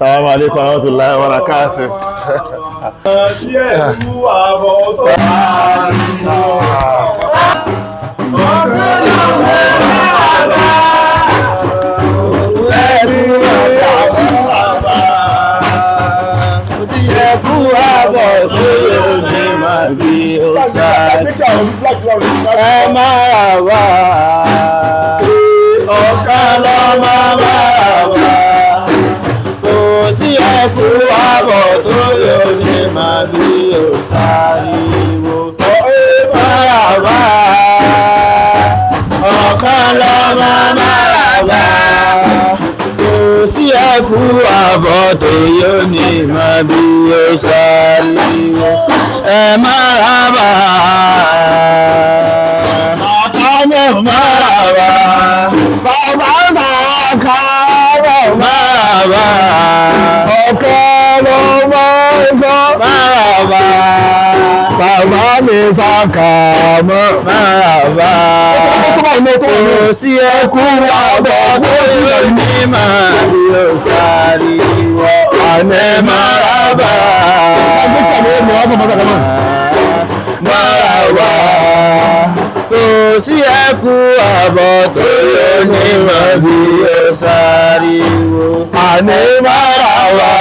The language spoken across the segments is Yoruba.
Assalamu alaikum warahmatullahi wabarakatuh. Ẹkú àbọ̀ tó yóò ní máa bí òsáriwo máràbá ọ̀kan lọ́mọ máràbá kò sí ẹkú àbọ̀ tó yóò ní máa bí òsáriwo máràbá àkàmọ̀ máràbá bàbá sàkàmọ̀ máràbá. Maraba, bàbá mi sàkàmọ́ maraba, kò sí ẹkú àbọ̀ tó yóò ní máa yóò sáré wọ àná maraba, maraba, kò sí ẹkú àbọ̀ tó yóò ní máa yóò sáré wọ àná maraba.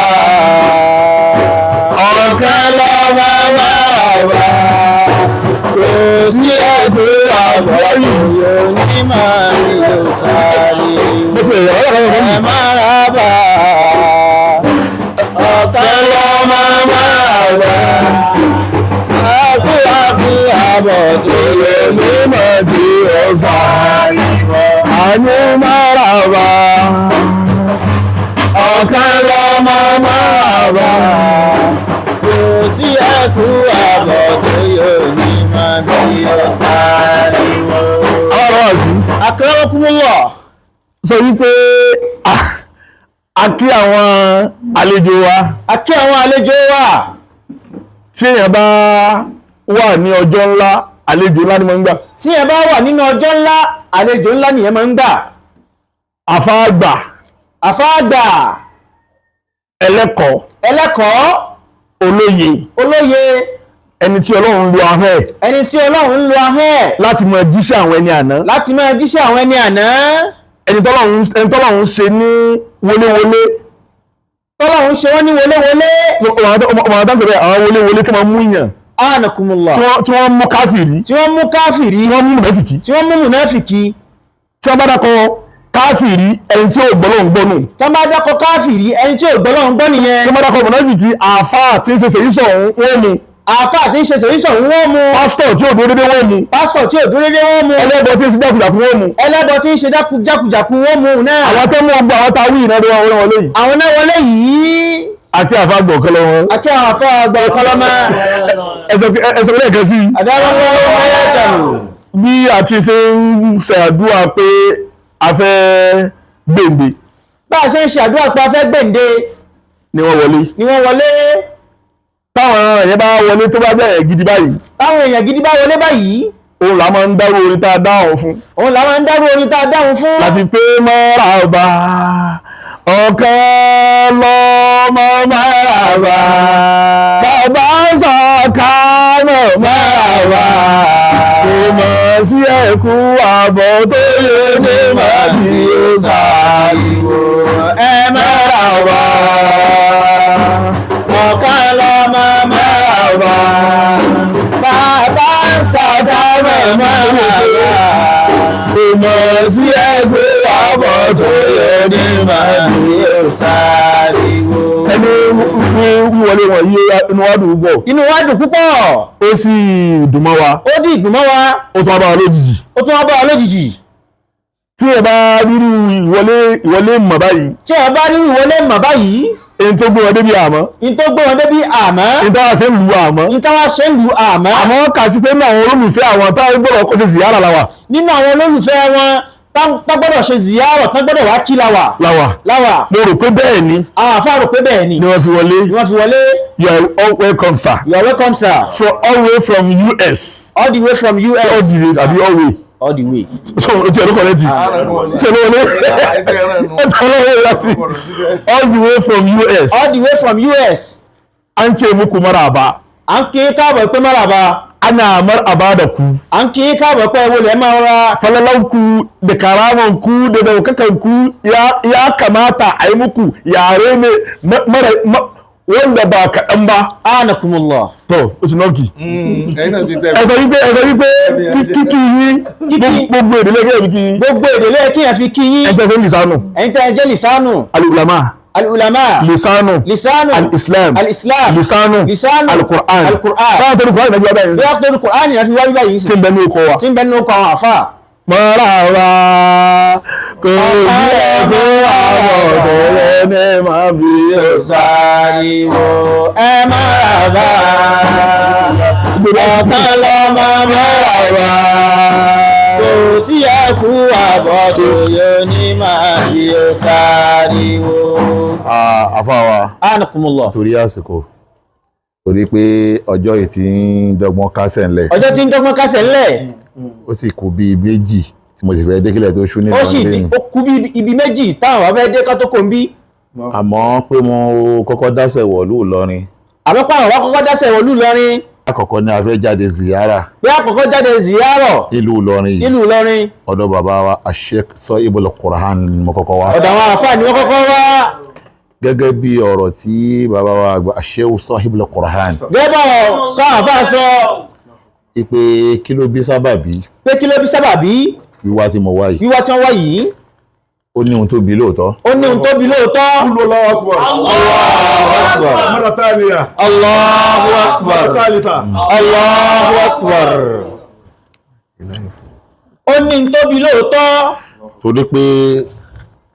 Ọ̀kan lọ́mọ máràbá kò sí ẹkú àbọ̀ yóò ní máa yóò sáré máràbá. Ọ̀kan lọ́mọ máràbá kò sí àbọ̀ tó yóò ní máa yóò sáré àní máràbá. Ọ̀kan lọ́mọ máràbá kò sí ẹkú àbọ̀ tó yóò ní máa bí ọ̀sáré wọ́n. Ọ̀rọ̀ sí. Akramakumullah. Sọ wípé a kí àwọn àlejò wa. A kí àwọn àlejò wa. Tí èèyàn bá wà ní ọjọ́ ńlá, àlejò ńlá ni máa ń gbà. Tí èèyàn bá wà nínú ọjọ́ ńlá, àlejò ńlá nìyẹn máa ń gbà. Àfáàgbà. Àfáàgbà. Ẹlẹ́kọ̀ọ́. Ẹlẹ́kọ̀ọ́. Olóye. Olóye. Ẹni tí Ọlọ́run ń lo ahọ́n ẹ̀. Ẹni tí Ọlọ́run ń lo ahọ́n ẹ̀. Láti máa jíṣẹ́ àwọn ẹni àná. Láti máa jíṣẹ́ àwọn ẹni àná. Ẹni tọ́lọ́run ṣe ní wọléwọlé. Tọ́lọ́run ṣe wọ́n ní wọléwọlé. Ọmọ àdáfẹ́rẹ́ àwọn wọléwọlé tí wọ́n mú yàn. Anakumullah. Tí wọ́n mú káfìrí. Tí wọ́n mú káfìrí. Tí wọ́n mú mùnáfìkì. Tí wọ́n mú mùnáfìkì. Tí wọ́n bá dákọ̀ káfìrí ẹni tí ò gbọ́lọ́hun gbọ́ nù. Tó bá dákọ̀ káfìrí ẹni tí ò gbọ́lọ́hun gbọ́ nìyẹn. Tó bá dákọ̀ mùnáfìkì àáfàá tí ń ṣe ṣèyísọ̀ wọ́n mú. Àáfàá tí ń ṣe ṣèyísọ̀ wọ́n mú. Pásítọ̀ tí ò dúró dédé wọ́n mú. Pásítọ̀ tí ò dúró dédé wọ́n mú. Ẹlẹ́bọ tí ń ṣe jákujàku wọ́n mú. Ẹlẹ́bọ tí ń ṣe jákujàku wọ́n mú náà. Àwọn tó mú ọgbà àwọn táwí ìnáwó wọn wọlé yìí. Àwọn náà wọlé yìí. Àti àfàgbọ̀ ọ̀kọ́lọ́ wọn. Àti àwọn àfàgbọ̀ ọ̀kọ́lọ́ máa. Ẹ̀sọ̀ lẹ́ẹ̀kan sí. Bí a ti ṣe ń ṣàdúrà pé a fẹ́ gbèǹde. Bá a ṣe ń ṣàdúrà pé a fẹ́ gbèǹde. Ni wọ́n wọlé. Ni wọ́n wọlé. Táwọn èèyàn bá wọlé tó bá bẹ̀rẹ̀ gidi báyìí. Táwọn èèyàn gidi bá wọlé báyìí. Òun là máa ń dárú orin tá a dáhùn fún. Òun là máa ń dárú orin tá a dáhùn fún. Láti pé máràbá. Ọ̀kan lọ́mọ máràbá. Bàbá sàkámọ̀ máràbá. Kò mọ̀ sí ẹkú àbọ̀ tó yóò ní máa bí ó sáriwo máràbá. Ọ̀kan lọ́mọ máràbá. Bàbá sàkámọ̀ máràbá. Kò mọ̀ sí ẹkú àbọ̀ tó yóò ní máa bí ó sáriwo. Ẹni wíwọlé wọn yí inú wa dùn púpọ̀. Inú wa dùn púpọ̀. Ó sì dùn mọ́ wa. Ó dì dùn mọ́ wa. Ó tún wá bá wa lójijì. Ó tún wá bá wa lójijì. Tí ẹ bá rírú ìwọlé mọ̀ báyìí. Tí ẹ bá rírú ìwọlé mọ̀ báyìí. Èyí tó gbé wọn débi àmọ́. Èyí tó gbé wọn débi àmọ́. Èyí tó wá ṣe ń lu àmọ́. Èyí tó wá ṣe ń lu àmọ́. Àmọ́ kà sí pé nínú àwọn olólùfẹ́ àwọn táwọn gbọ́dọ̀ kó ṣe ziyara la wà. Nínú àwọn olólùfẹ́ wọn tá gbọ́dọ̀ ṣe ziyara tá gbọ́dọ̀ wá kí la wà. Láwà. Mo rò pé bẹ́ẹ̀ ni. Àwọn àfáà rò pé bẹ́ẹ̀ ni. Ni wọ́n fi wọlé. You are all welcome, sir. You are welcome, sir. All the way from US. All the way from US. All the way. all the way. So o ti correct. Ti all the way from US. All the way from US. An ce muku maraba. An kí káàbọ̀ pé maraba. Ana maraba da ku. An kí káàbọ̀ pé wọlé mara. Falalanku da karamanku da daukakanku ya kamata a yi muku yare ne mara wanda ba kaɗan ba. Anakumullah. To, o ti nọ́ọ̀kì. Ẹ̀sọ̀ wípé kíkí yín gbogbo ìdílé kí ẹ fi kí yín. Gbogbo ìdílé kí ẹ fi kí yín. Ẹ̀jẹ̀ sẹ́ lisanu. Ẹ̀jẹ̀ lisanu. Al-ulama. Al-ulama. Lisanu. Al-islam. Lisanu. Al-Qur'an. Báwo tó ní Qur'an ìdájọ́ báyìí? Bí wọ́n tó ní Qur'an ìdájọ́ wáyé báyìí sí. Tí ń bẹ ní okò wa. Tí ń bẹ ní okò àwọn àfà. Maraba kò sí ẹgbẹ́ àwọn ọ̀dọ́ ní máa fi sáríwó. Ẹ maraba. Ọ̀kan lọ́mọ maraba. Kò sí ẹkú àbọ̀dọ̀ yóò ní máa fi sáríwó. Àfáwà. Anakumullah. Torí àsìkò. Torí pé ọjọ́ yìí tí ń dọ́gbọ́n kásẹ̀ ńlẹ̀. Ọjọ́ tí ń dọ́gbọ́n kásẹ̀ ńlẹ̀. Ó sì kù bí méjì tí mo sì fẹ́ dé kílẹ̀ tó ṣú ní ìrọ̀lẹ́. Ó kù bí ibi méjì táwọn wá fẹ́ dé ká tó kò ń bí. Àmọ́ pé mo kọ́kọ́ dásẹ̀ wọ̀lú Ìlọrin. Àmọ́ pé àwọn wá kọ́kọ́ dásẹ̀ wọ̀lú Ìlọrin. Àkọ́kọ́ ni a fẹ́ jáde ziyara. Bí àkọ́kọ́ jáde ziyara. Ìlú Ìlọrin yìí. Ìlú Ìlọrin. Ọ̀dọ̀ bàbá wa Sheikh Soheeb al-Qur'an ni mo kọ́kọ́ wá. Ọ̀dọ̀ àwọn àfáà ni wọ́n kọ́kọ́ wá. Gẹ́gẹ́ bí ọ̀rọ̀ tí bàbá wa Agba Sheikh Soheeb al-Qur'an. Gẹ́gẹ́ bọ̀ káwọn àfáà sọ. Ìpè kí ló bí sábàbí? Pé kí ló bí sábàbí? Wíwá tí mo wá yìí. Wíwá tí wọ́n wá yìí. Ó ní ohun tó bí lóòótọ́. Ó ní ohun tó bí lóòótọ́. Allahu akbar. Allahu akbar. Allahu akbar. Ó ní ohun tó bí lóòótọ́. Torí pé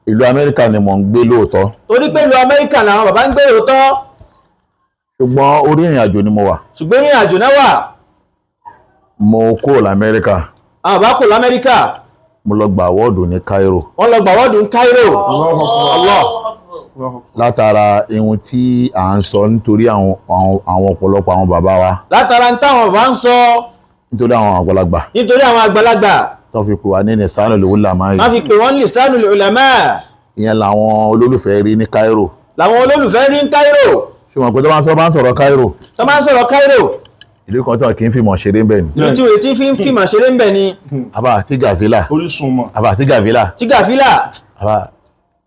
ìlú Amẹ́ríkà ni mò ń gbé lóòótọ́. Torí pé ìlú Amẹ́ríkà làwọn bàbá ń gbé lóòótọ́. Ṣùgbọ́n orí ìrìn àjò ni mo wà. Ṣùgbọ́n ìrìn àjò náà wà. Mo kúrò l'Amẹ́ríkà. Àwọn bàbá kò l'Amẹ́ríkà. Mo lọ gba àwọ́ọ̀dù ní Cairo. Wọ́n lọ gba àwọ́ọ̀dù ní Cairo. Allah. Látara ihun tí à ń sọ nítorí àwọn ọ̀pọ̀lọpọ̀ àwọn bàbá wa. Látara ń táwọn bàbá ń sọ. Nítorí àwọn àgbàlagbà. Nítorí àwọn àgbàlagbà. Tó fi pè wá ní lisanul ulama yìí. Wọ́n fi pè wọ́n lisanul ulama. Ìyẹn làwọn olólùfẹ́ rí ní Cairo. Làwọn olólùfẹ́ rí ní Cairo. Ṣùgbọ́n pé tó bá ń sọ̀rọ̀ Cairo. Tó bá ń sọ̀rọ̀ Cairo. Ìlú kan tó kì í fìmọ̀ ṣeré ń bẹ̀ ni. Ìlú tí wòye tí fi ń fìmọ̀ ṣeré ń bẹ̀ ni. Àbá tí gàfílà. Orísun mọ̀. Àbá tí gàfílà. Tí gàfílà. Àbá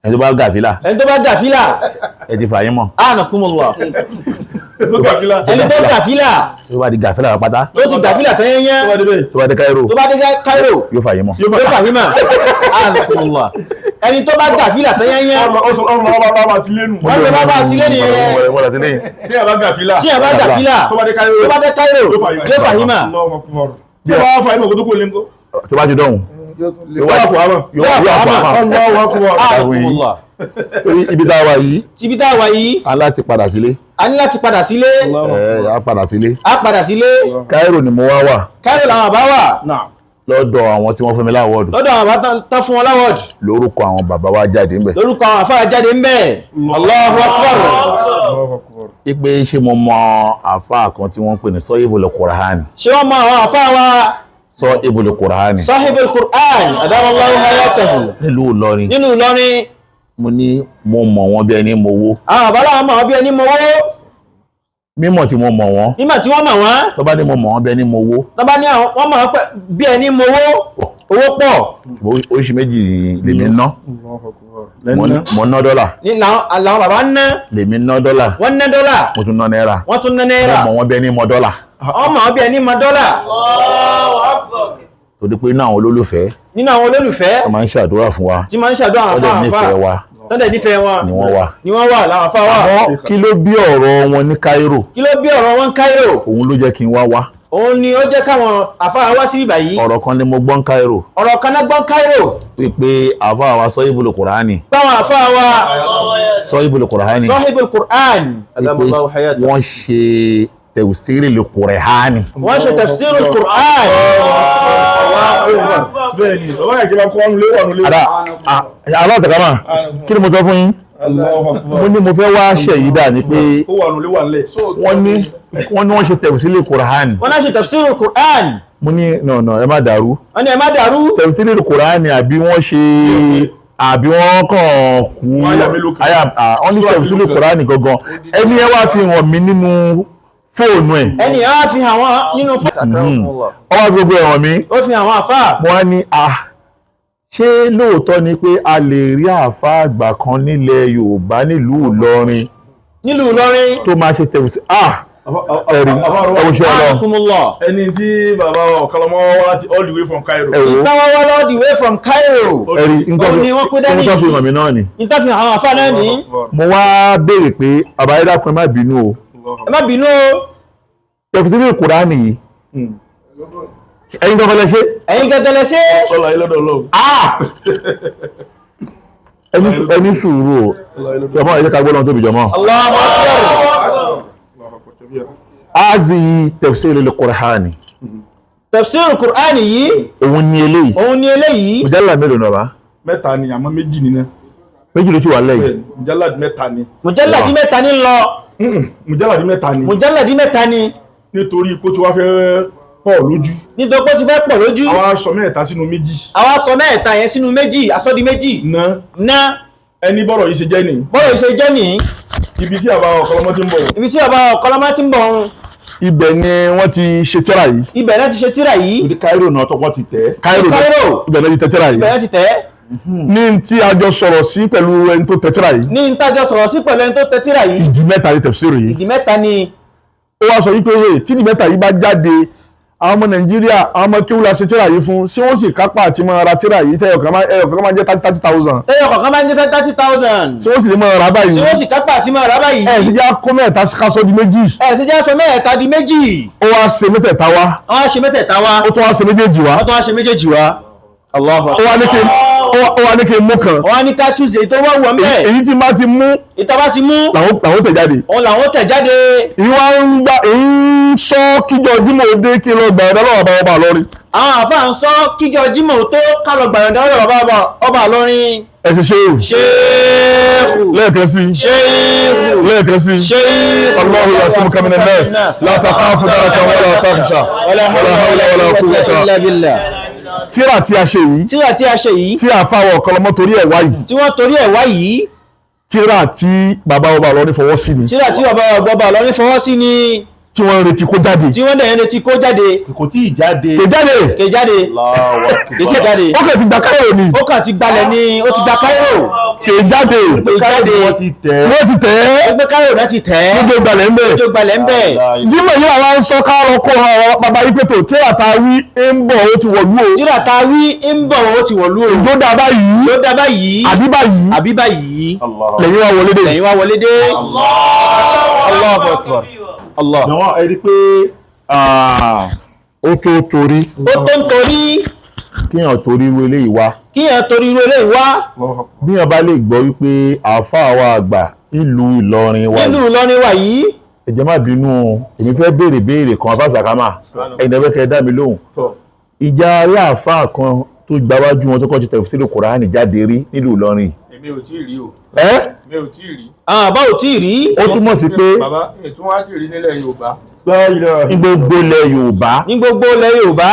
ẹni tó bá gàfílà. Ẹni tó bá gàfílà. Ẹ ti fàyín mọ̀. Anakumullah. Ẹni tó gàfílà. Ẹni tó gàfílà. Tó bá di gàfílà pátá. Tó ti gàfílà tẹ́yẹ́yẹ́. Tó bá dé Cairo. Tó bá dé Cairo. Yóò fàyín mọ̀. Yóò fàyín mọ̀. Anakumullah. Ẹni tó bá gàfílà tẹ́yẹ́yẹ́. Ọmọ bàbá àti lẹ́nu. Wọ́n lọ bá àti lẹ́nu yẹn. Wọ́n lọ sí lẹ́yìn. Tí ẹ bá gàfílà. Tí ẹ bá gàfílà. Tó bá dé Cairo. Tó bá dé Cairo. Yóò fàyín mọ̀. Tí ẹ bá fàyín mọ̀ kó tó kó lé ńkọ́. Tó bá ti dọ̀hún. Yóò wá fún àmọ́. Yóò wá fún àmọ́. Anakumullah. Torí ibi tá a wà yìí. Tíbi tá a wà yìí. A láti padà sílé. A ní láti padà sílé. A padà sílé. A padà sílé. Cairo ni mo wá wà. Cairo làwọn bá wà. Lọ́dọ̀ àwọn tí wọ́n fún mi láwọ́ọ̀dù. Lọ́dọ̀ àwọn bá tán fún wọn láwọ́ọ̀dù. Lórúkọ àwọn bàbá wa jáde ń bẹ̀. Lórúkọ àwọn àfáà jáde ń bẹ̀. Allahu akbar. Ipe ṣé mo mọ àfáà kan tí wọ́n ń pè ní Soheeb al-Qur'an. Ṣé wọ́n mọ àwọn àfáà wa? Soheeb al-Qur'an. Soheeb al-Qur'an. Adamallahu hayatahu. Nílùú Ìlọrin. Nínú Ìlọrin. Mo ní mo mọ̀ wọ́n bí ẹni mo wó. Àwọn àbálá wọn mọ̀ wọ́n bí ẹni mọ owó. Mímọ̀ tí mo mọ̀ wọ́n. Mímọ̀ tí wọ́n mọ̀ wọ́n. Tó bá ní mo mọ̀ wọ́n bí ẹni mo wó. Tó bá ní wọ́n mọ̀ wọ́n bí ẹni mọ owó. Owó pọ̀. Oríṣi méjì lèmi ná. Mo ná dọ́là. Ní làwọn bàbá ń ná. Lèmi ná dọ́là. Wọ́n ná dọ́là. Mo tún ná náírà. Wọ́n tún ná náírà. Mo mọ̀ wọ́n bí ẹni mọ dọ́là. Wọ́n mọ̀ wọ́n bí ẹni mọ dọ́là. Torí pé inú àwọn olólùfẹ́. Nínú àwọn olólùfẹ́. Wọ́n máa ń ṣàdúrà fún wa. Tí máa ń ṣàdúrà àwọn àfáà. Tọ́ndẹ̀ nífẹ̀ẹ́ wọn. Ni wọ́n wà. Ni wọ́n wà láwọn àfáà wà. Àmọ́ kí ló bí ọ̀rọ̀ wọn ní Cairo? Kí ló bí ọ̀rọ̀ wọn ní Cairo? Òun ló jẹ́ kí n wá. Òun ni ó jẹ́ káwọn àfáà wá sí ibà yìí. Ọ̀rọ̀ kan ni mo gbọ́ ní Cairo. Ọ̀rọ̀ kan náà gbọ́ Cairo. Wípé àfáà wa Soheeb al-Qur'an. Báwọn àfáà wa Soheeb al-Qur'an. Soheeb al-Qur'an. Adamallahu hayatahu. Wọ́n ṣe tafsir al-Qur'an. Wọ́n ṣe tafsir al-Qur'an. Bẹ́ẹ̀ni, ọwọ́ ẹ̀kí bá kọ́ ọ́nù lé wà nílé. Aláàtàkámà, kí ni mo sọ fún yín? Mo ní mo fẹ́ wá ṣe yìí dà ní pé ó wà nílé wà nílé. wọ́n ní wọ́n ṣe tafsir al-Qur'an. Wọ́n náà ṣe tafsir al-Qur'an. mo ní no ẹ má dàrú. wọ́n ní ẹ má dàrú. tẹ̀síìrì kùránì àbí wọ́n ṣe àbí wọ́n kàn kú wọ́n ní tẹ̀síìrì kùránì gangan ẹni ẹ wá fi hàn mí nínú fóònù ẹ̀. ẹni ẹ wá fi hàn wọ́n nínú fóònù. ó wá gbogbo ẹ̀ hàn mí. ó fi hàn wọ́n àfáà. mo wá ní ṣé lóòótọ́ ni pé a lè rí àáfàá àgbà kan nílẹ̀ Yorùbá nílùú Ìlọrin tó máa ṣe tẹ̀síìrì ẹ̀rí ọ̀ṣẹ́ ọlọ́run. ẹni tí bàbá ọ̀kọ́lọ́mọ́ wá all the way from Cairo. ìtawọ́ wá all the way from Cairo. ẹ̀rí nǹkan fi hàn mí náà ni. nǹkan fi hàn àwọn àfáà náà ni. mo wá béèrè pé bàbá ayé dákun ẹ má bínú o. ẹ má bínú o. tẹ̀síìrì Kùránì yìí ẹ̀yin gẹ́gẹ́ lẹ ṣe. ẹ̀yin gẹ́gẹ́ lẹ ṣe. ọlọ ayé lọ́dọ̀ Ọlọ́run. ẹni sùúrù o jọmọ ẹ jẹ́ ká gbọ́dọ̀ tóbi jọmọ. Allahu Akbar. azi tafsirul Qur'ani. tafsirul Qur'ani yìí. òun ni eléyìí. mujalla mélòó náà bá. mẹ́ta ni àmọ́ méjì nínú. méjì ló ti wà lẹ́yìn. mujalla mẹ́ta ni. mujalla mẹ́ta ni lọ. mujalla mẹ́ta ni. mujalla mẹ́ta ni. nítorí ipò tí wàá fẹ́ pọ̀ lójú. nítorí pé ó ti fẹ́ pọ̀ lójú. àwa sọ mẹ́ta sínú méjì. àwa sọ mẹ́ta yẹn sínú méjì asọ́di méjì. ná. ẹni bọ́rọ̀ yìí ṣe jẹ́ nìyí. bọ́rọ̀ yìí ṣe jẹ́ nìyí. ibi tí àbá ọ̀kọ́lọ́mọ́ ti ń bọ̀. ibi tí àbá ọ̀kọ́lọ́mọ́ ti ń bọ̀. ibẹ̀ ni wọ́n ti ṣe tírà yìí. ibẹ̀ náà ti ṣe tírà yìí. ibi Cairo náà tọ́kọ́ ti tẹ̀. Cairo ibẹ̀ náà ti tẹ̀ tírà yìí. ibẹ̀ náà ti tẹ̀. ní tí a jọ sọ̀rọ̀ sí pẹ̀lú ẹni tó tẹ̀ tírà yìí. ní tí a jọ sọ̀rọ̀ sí pẹ̀lú ẹni tó tẹ̀ tírà yìí. ìdí mẹ́ta ni tafsir yìí. ìdí mẹ́ta ni. ó wá sọ wípé tí ìdí mẹ́ta yìí bá jáde àwọn ọmọ Nàìjíríà àwọn ọmọ kí wọ́n la ṣe tírà yìí fún ṣé wọ́n sì kápá àti máa ra tírà yìí tẹ́yọ̀ kan máa jẹ́ 30,000. tẹ́yọ̀ kan máa jẹ́ 30,000. ṣé wọ́n sì lè máa ra báyìí. ṣé wọ́n sì kápá àti máa ra báyìí. ẹ̀ sì já kó mẹ́ta kásọ di méjì. ẹ̀ sì já sọ mẹ́ta di méjì. ó wá ṣe mẹ́tẹ̀ẹ̀ta wá. ó tún wá ṣe méjèèjì wá. Allahu Akbar. ó wá ní kí n mú kan. ó wá ní ká túnṣe tó wá wọ̀ mẹ́. èyí tí bá ti mú. ìtọ́ ti mú. làwọn tẹ̀ jáde. òun làwọn tẹ̀ jáde. ìwà ń sọ kíjọ Jímọ̀ òde kí lọ gbà ẹ̀dá lọ́wọ́ ọba lọ́rin. àwọn àfáà ń sọ kíjọ Jímọ̀ tó ká lọ gbà ẹ̀dá lọ́wọ́ ọba lọ́rin. ẹ ṣe Sheikh lẹ́ẹ̀kan sí. lẹ́ẹ̀kan sí. Allahu ya'simuka minan nas la takhafu daraka wala takhsha wala hawla wala quwwata illa billah. tíra tí a ṣe yìí. tí a fáwọ̀ ọ̀kọlọmọ torí ẹ̀ wá yìí. tí wọ́n torí ẹ̀ wá yìí. tíra tí bàbá ọba lọ́ní fọwọ́ sí ni. tíra tí bàbá ọba lọ́ní fọwọ́ sí ni. tí wọ́n ń retí kó jáde. tí wọ́n dẹ̀ ń retí kó jáde. kò tí ì jáde. kò jáde. ó kàn ti gba Cairo ni. ó kàn ti gbalẹ̀ ni ó ti gba Cairo. kò jáde. wọ́n ti tẹ̀. ẹgbẹ́ Cairo náà ti tẹ̀. gbogbo gbalẹ̀ ń bẹ̀. Jímọ̀ yìí àwọn ń sọ káàrọ̀ kó hàn bàbá yìí pẹ̀tọ̀ tíra ta wí ń bọ̀ ó ti wọ̀lú o. tíra ta wí ń bọ̀ ó ti wọ̀lú o. ló dá báyìí. àbí báyìí. lẹ́yìn wá wọlé dé. Allahu Akbar. Allah. Àwọn ẹ̀rí pé ó tó torí. kíyàn torí irú eléyìí wá. bíyàn bá lè gbọ́ wípé àáfàá wa àgbà ìlú Ìlọrin wa yìí. ẹ jẹ́ má bínú èmi fẹ́ béèrè kan fásakama ẹ̀dẹ̀wẹ́kẹ́ dá mi lóhùn. ìjà rí àáfàá kan tó gbáwájú wọn tó kọ́ ti tafsir Kùránì jáde rí nílùú Ìlọrin. èmi ò tí ì rí o. mi ò tí ì rí. bá ò tí ì rí. ó túmọ̀ sí pé. bàbá ètò wá tí ì rí nílẹ̀ Yorùbá. ní gbogbo ilẹ̀ Yorùbá.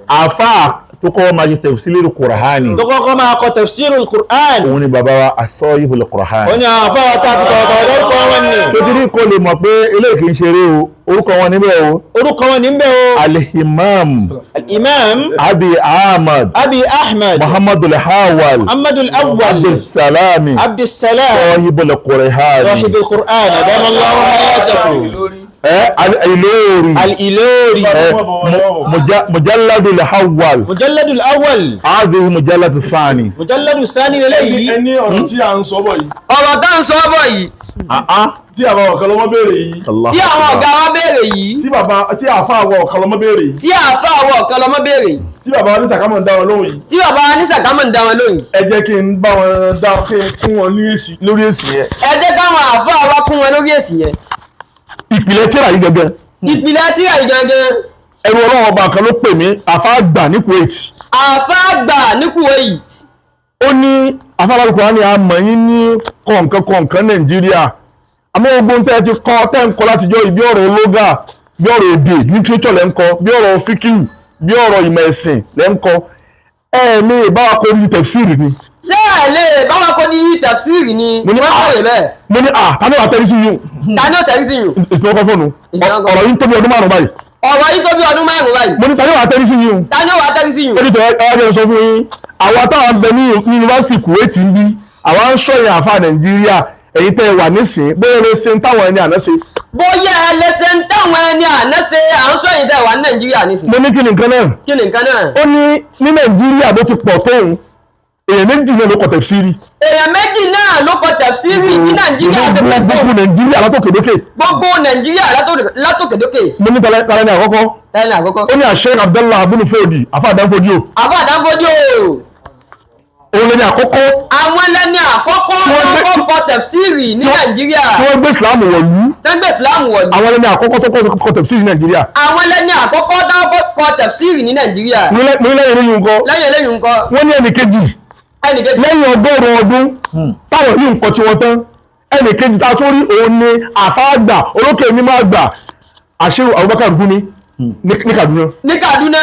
àáfàá tó kọ́ máa ṣe tafsirul Qur'ani. tó kọ́kọ́ máa kọ tafsirul Qur'an. òun ni bàbá wa Soheebul Qur'an. ó ní àwọn afáwà tá a fi kọ̀ọ̀kan lórúkọ wọn ni. sotiri kò lè mọ̀ pé eléyìí kì í ṣeré o orúkọ wọn níbẹ̀ o. Al-Imam. Abi Ahmad. Muhammadul Awwal. Abdulsalam. Soheebul Qur'an. adamallahu hayatahu. الإلوري مجلد الأول هذه مجلد الثاني lélẹ́yìí. ẹni ọ̀rọ̀ tí a ń sọ bọ̀ yìí. ọ̀rọ̀ tá ń sọ bọ̀ yìí. tí àwọn ọ̀kọlọmọ béèrè yìí. tí àwọn ọ̀gá wa béèrè yìí. tí àfa àwọn ọ̀kọlọmọ béèrè yìí. tí àfa àwọn ọ̀kọlọmọ béèrè yìí. tí bàbá wa ní sàkámọ̀ ń dá wọn lóhùn yìí. tí bàbá wa ní sàkámọ̀ ń dá wọn lóhùn. ẹ jẹ́ kí n bá wọn dá kí n kún wọn ní èsì lórí èsì yẹn. ẹ jẹ́ káwọn àfa wa kún wọn lórí èsì yẹn. ìpìlẹ̀ tíra yìí gẹ́gẹ́. ẹrú ọlọ́run ọba kan ló pè mí àfáàgbà ní Kuwait. ó ní afárálùkọ́ ní àmọ́ yín ní kọ̀ọ̀kan Nàìjíríà àmọ́ ogun tẹ́ ti kọ́ tẹ́ ń kọ́ látijọ́ ìbí ọ̀rọ̀ ológa bí ọ̀rọ̀ èdè literature lẹ́ ń kọ́ bí ọ̀rọ̀ fíkìwù bí ọ̀rọ̀ ìmọ̀ ẹ̀sìn lẹ́ ń kọ ní ìbáwa kó ní tẹ̀fsìrì ni. ṣé ẹ lè báwa kó ní tẹ̀fsìrì ni wọ́n bẹ̀rẹ̀ bẹ́ẹ̀. mo ní tani wàá tẹ́rí sí yún. tani ó tẹ̀rí sí yún. ìsìnkú fóònù ọ̀rọ̀ yìí tó bí ọdún márùn-ún báyìí. ọ̀rọ̀ yìí tó bí ọdún márùn-ún báyìí. mo ní tani wàá tẹ́rí sí yún. tani ó wàá tẹ́rí sí yún. ó ní tẹ̀wé ẹ̀rọ sọ fún yín àwa táwọn bẹ ní yunifásitì Kuwait ń bí àwa ń ṣọ̀yìn àfa Nàìjíríà èyí tẹ́ wà nísìn bóyá lè ṣe ń táwọn ẹni àná ṣe. bóyá lè ṣe ń táwọn ẹni àná ṣe à ń sọ èyí tẹ́ wà ní Nàìjíríà nísìn. mo ní kí ni nǹkan náà. kí ni nǹkan náà. ó ní Nàìjíríà bó ti pọ̀ tóun èèyàn méjì náà ló kọ tẹ̀fsírì. èèyàn méjì náà ló kọ tẹ̀fsírì ní Nàìjíríà ṣe pọ̀ tó. gbogbo Nàìjíríà látòkèdókè. gbogbo Nàìjíríà látòkèdókè. mo ní tẹ̀lé ní àkọ́kọ́. tẹ̀lé àkọ́kọ́. ó ní Sheikh Abdallah abúlùfẹ́òdì àfa àdánfọ́dí o. àfa àdánfọ́dí o. òun lẹni àkọ́kọ́. àwọn lẹni àkọ́kọ́ tó kọ tẹ̀fsírì ní Nàìjíríà. tí wọ́n gbé Islam wọ̀lú. tẹ́gbẹ́ Islam wọ̀lú. àwọn lẹni àkọ́kọ́ tó kọ tẹ̀fsírì ní Nàìjíríà. àwọn lẹni àkọ́kọ́ tó kọ tẹ̀fsírì ní Nàìjíríà. mo ní lẹ́yìn eléyìí nǹkan. lẹ́yìn eléyìí nǹkan. wọ́n ní ẹnì kejì. lẹ́yìn 100 ọdún táwọn yìí nǹkan tí wọ́n tán ẹnì kejì tá a tún rí òun ni àfáàgbà olókè onímọ̀ àgbà àṣírí Abubakar Gumi ní Kaduna. ní Kaduna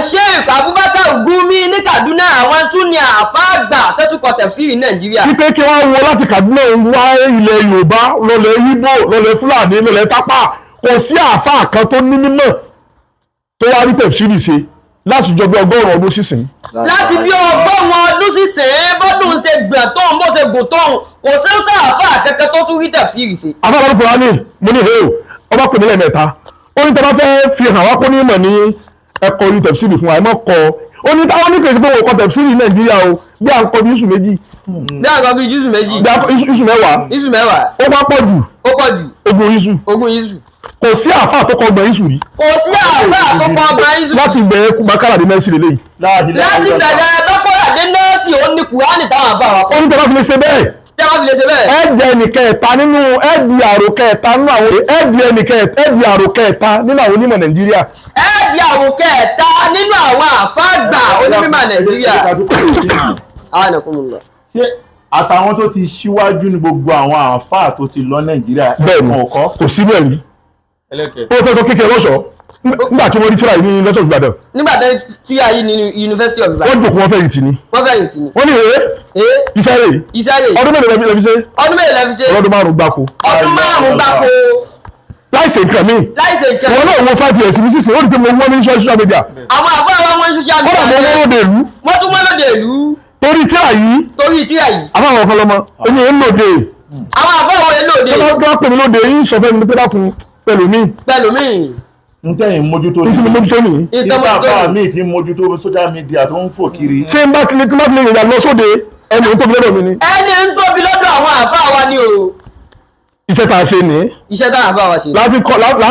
Sheikh Abubakar Gumi ní Kaduna àwọn tún ní àfáàgbà tó tún kọ tẹ̀fsírì ní Nàìjíríà. wípé kí wọ́n wọ láti Kaduna wá ilẹ̀ Yorùbá lọlẹ̀ Ìgbò lọlẹ̀ Fúlàní lọlẹ̀ Tápà kò sí àfáà kan tó ní mímọ̀ tó wá rí tẹ̀fsírì ṣe láti jọ bí 100 ọdún sísìn. láti bí 100 ọdún sísìn bọ́dún ṣe gbọ̀n tóun bó ṣe gùn tóun kò sẹ́ńtà àfáà kẹ́kẹ́ tó tún rí tẹ̀fsírì ṣe. àfáà lọ́dún Fúlàní mo ní ìhòòhò ọba pè nílẹ̀ mẹ́ta ó ní tọ́lá fẹ́ fi hàn wá kó ní ìmọ̀ ní ẹ̀kọ́ orí tẹ̀fsírì fún wa ẹ̀ mọ́ kọ́ ó ní táwọn oníkèsí pé wọ́n kọ tẹ̀fsírì Nàìjíríà o bí à ń kọ́ bí iṣu méjì. bí à ń kọ́ bí iṣu méjì. bí iṣu mẹ́wàá. iṣu mẹ́wàá. ó bá pọ̀ jù. ó pọ̀ jù. ogún iṣu. ogún iṣu. kò sí àáfàá tó kọ ọgbọ̀n iṣu rí. kò sí àáfàá tó kọ ọgbọ̀n iṣu. láti bẹ̀rẹ̀ bákàrà dé nẹ́ẹ̀sì lélẹ́yìn. láti bẹ̀rẹ̀ bákàrà dé nẹ́ẹ̀sì ó ní Kùránì táwọn àfáà wa kọ. ó ní tẹ́lá fi lè ṣe bẹ́ẹ̀. tẹ́lá fi lè ṣe bẹ́ẹ̀. ẹ̀ẹ́dì ẹnìkẹta nínú ẹ̀ẹ́dì àròkẹta nínú àwọn ẹ̀ẹ́dì àròkẹta nínú àwọn onímọ̀ Nàìjíríà. ẹ̀ẹ́dì àròkẹta nínú àwọn àfáàgbà onímọ̀ Nàìjíríà. ṣé àtàwọn tó ti ṣíwájú ní gbogbo àwọn àáfàá tó ti lọ Nàìjíríà bẹ́ẹ̀ni kò sí bẹ́ẹ̀ rí. ó fẹ́ sọ kékeré lọ́sọ̀ọ́ nígbà tí wọ́n rí tíra yìí ní lọ́sọ̀ Ìbàdàn. nígbà tí tíra yìí ní University of Ibadan. wọ́n jòkó wọn fẹ̀yìntì ni. wọ́n fẹ̀yìntì ni. wọ́n ní iṣẹ́ rẹ̀. ọdún mélòó lẹ́fi ṣe. ọdún mélòó lẹ́fi ṣe. ọdún márùn-ún gbáko. ọdún márùn-ún gbáko. láìsè nǹkan mi. láìsè nǹkan mi. wọn náà wọ 5 years ní sísè ó rí pé mo wọ́n ní social media. àwọn àfáà wa wọ́n social media. kódà mo wọ́n lóde ìlú. wọ́n tún wọ́n lóde ìlú. torí tíra yìí. torí tíra yìí. àbáwọn ọkọ lọmọ èmi ò ń lòde. àwọn àfáà wọn yẹn lòde. tó bá pè mí lóde yín sọ fẹ́ mi pé dákun pẹ̀lú mi. pẹ̀lú mi. n tẹ́yìn mójútó ní nígbà fáwọn míì tí mójútó social media tó ń fò kiri. tí n bá ti lè yẹ̀yà lọ sóde ẹni ń tóbi lọ́dọ̀ mi ni. ẹni ń tóbi lọ́dọ̀ àwọn àfáà wa ni o. iṣẹ́ tá a ṣe ni. iṣẹ́ tá a àfáà wa ṣe. là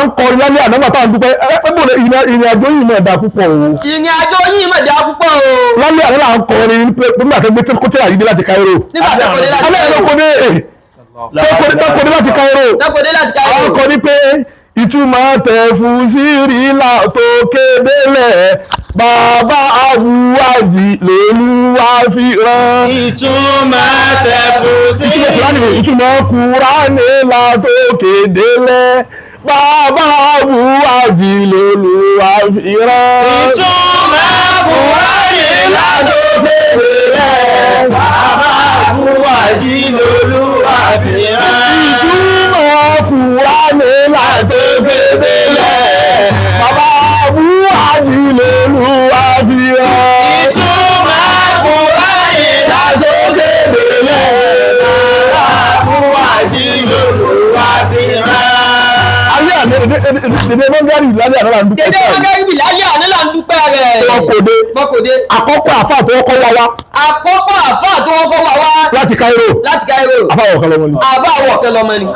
ń kọrin lálẹ́ àdámà tá à ń dúpẹ́ ẹgbẹ́ ìrìn àjò yìí mọ̀ ẹ̀dá púpọ̀ o. ìrìn àjò yìí mọ̀ ẹ̀dá púpọ̀ o. lálẹ́ àdámà là ń kọrin nígbà tó gbé kótó àyídé láti Cairo. nígbà tó kọdé láti Cairo. àwọn kọ ní pé ìtumọ̀ tẹ̀fùsírì tó kédélẹ̀ bàbá àbúwájì lolúwa fi rán. ìtumọ̀ tẹ̀fùsírì. ìtumọ̀ Kùránì tó kédélẹ̀ bàbá àbúwájì lolúwa fi rán. ìtumọ̀ Kùránì tó kédélẹ̀ bàbá àbúwájì lolúwa fi rán. ìtumọ̀ Kùránì tó kédélẹ̀ bàbá àbúwájì lolúwa fi rán. ìtumọ̀ Kùránì tó kédélẹ̀ bàbá àbúwájì lolúwa fi rán. Dèdè mọ́gàrì lálẹ́ àná là ń dúpẹ́ rẹ̀. Dèdè mọ́gàrì lálẹ́ àná là ń dúpẹ́ rẹ̀. Bọ́kòdé. Àkọ́kọ́ àfáà tó kọ́ wá wá. Àkọ́kọ́ àfáà tó kọ́ wá wá. Láti Cairo. Àfáà wọ̀ kan lọ́mọ ni. Àfáà wọ̀ kan lọ́mọ ni.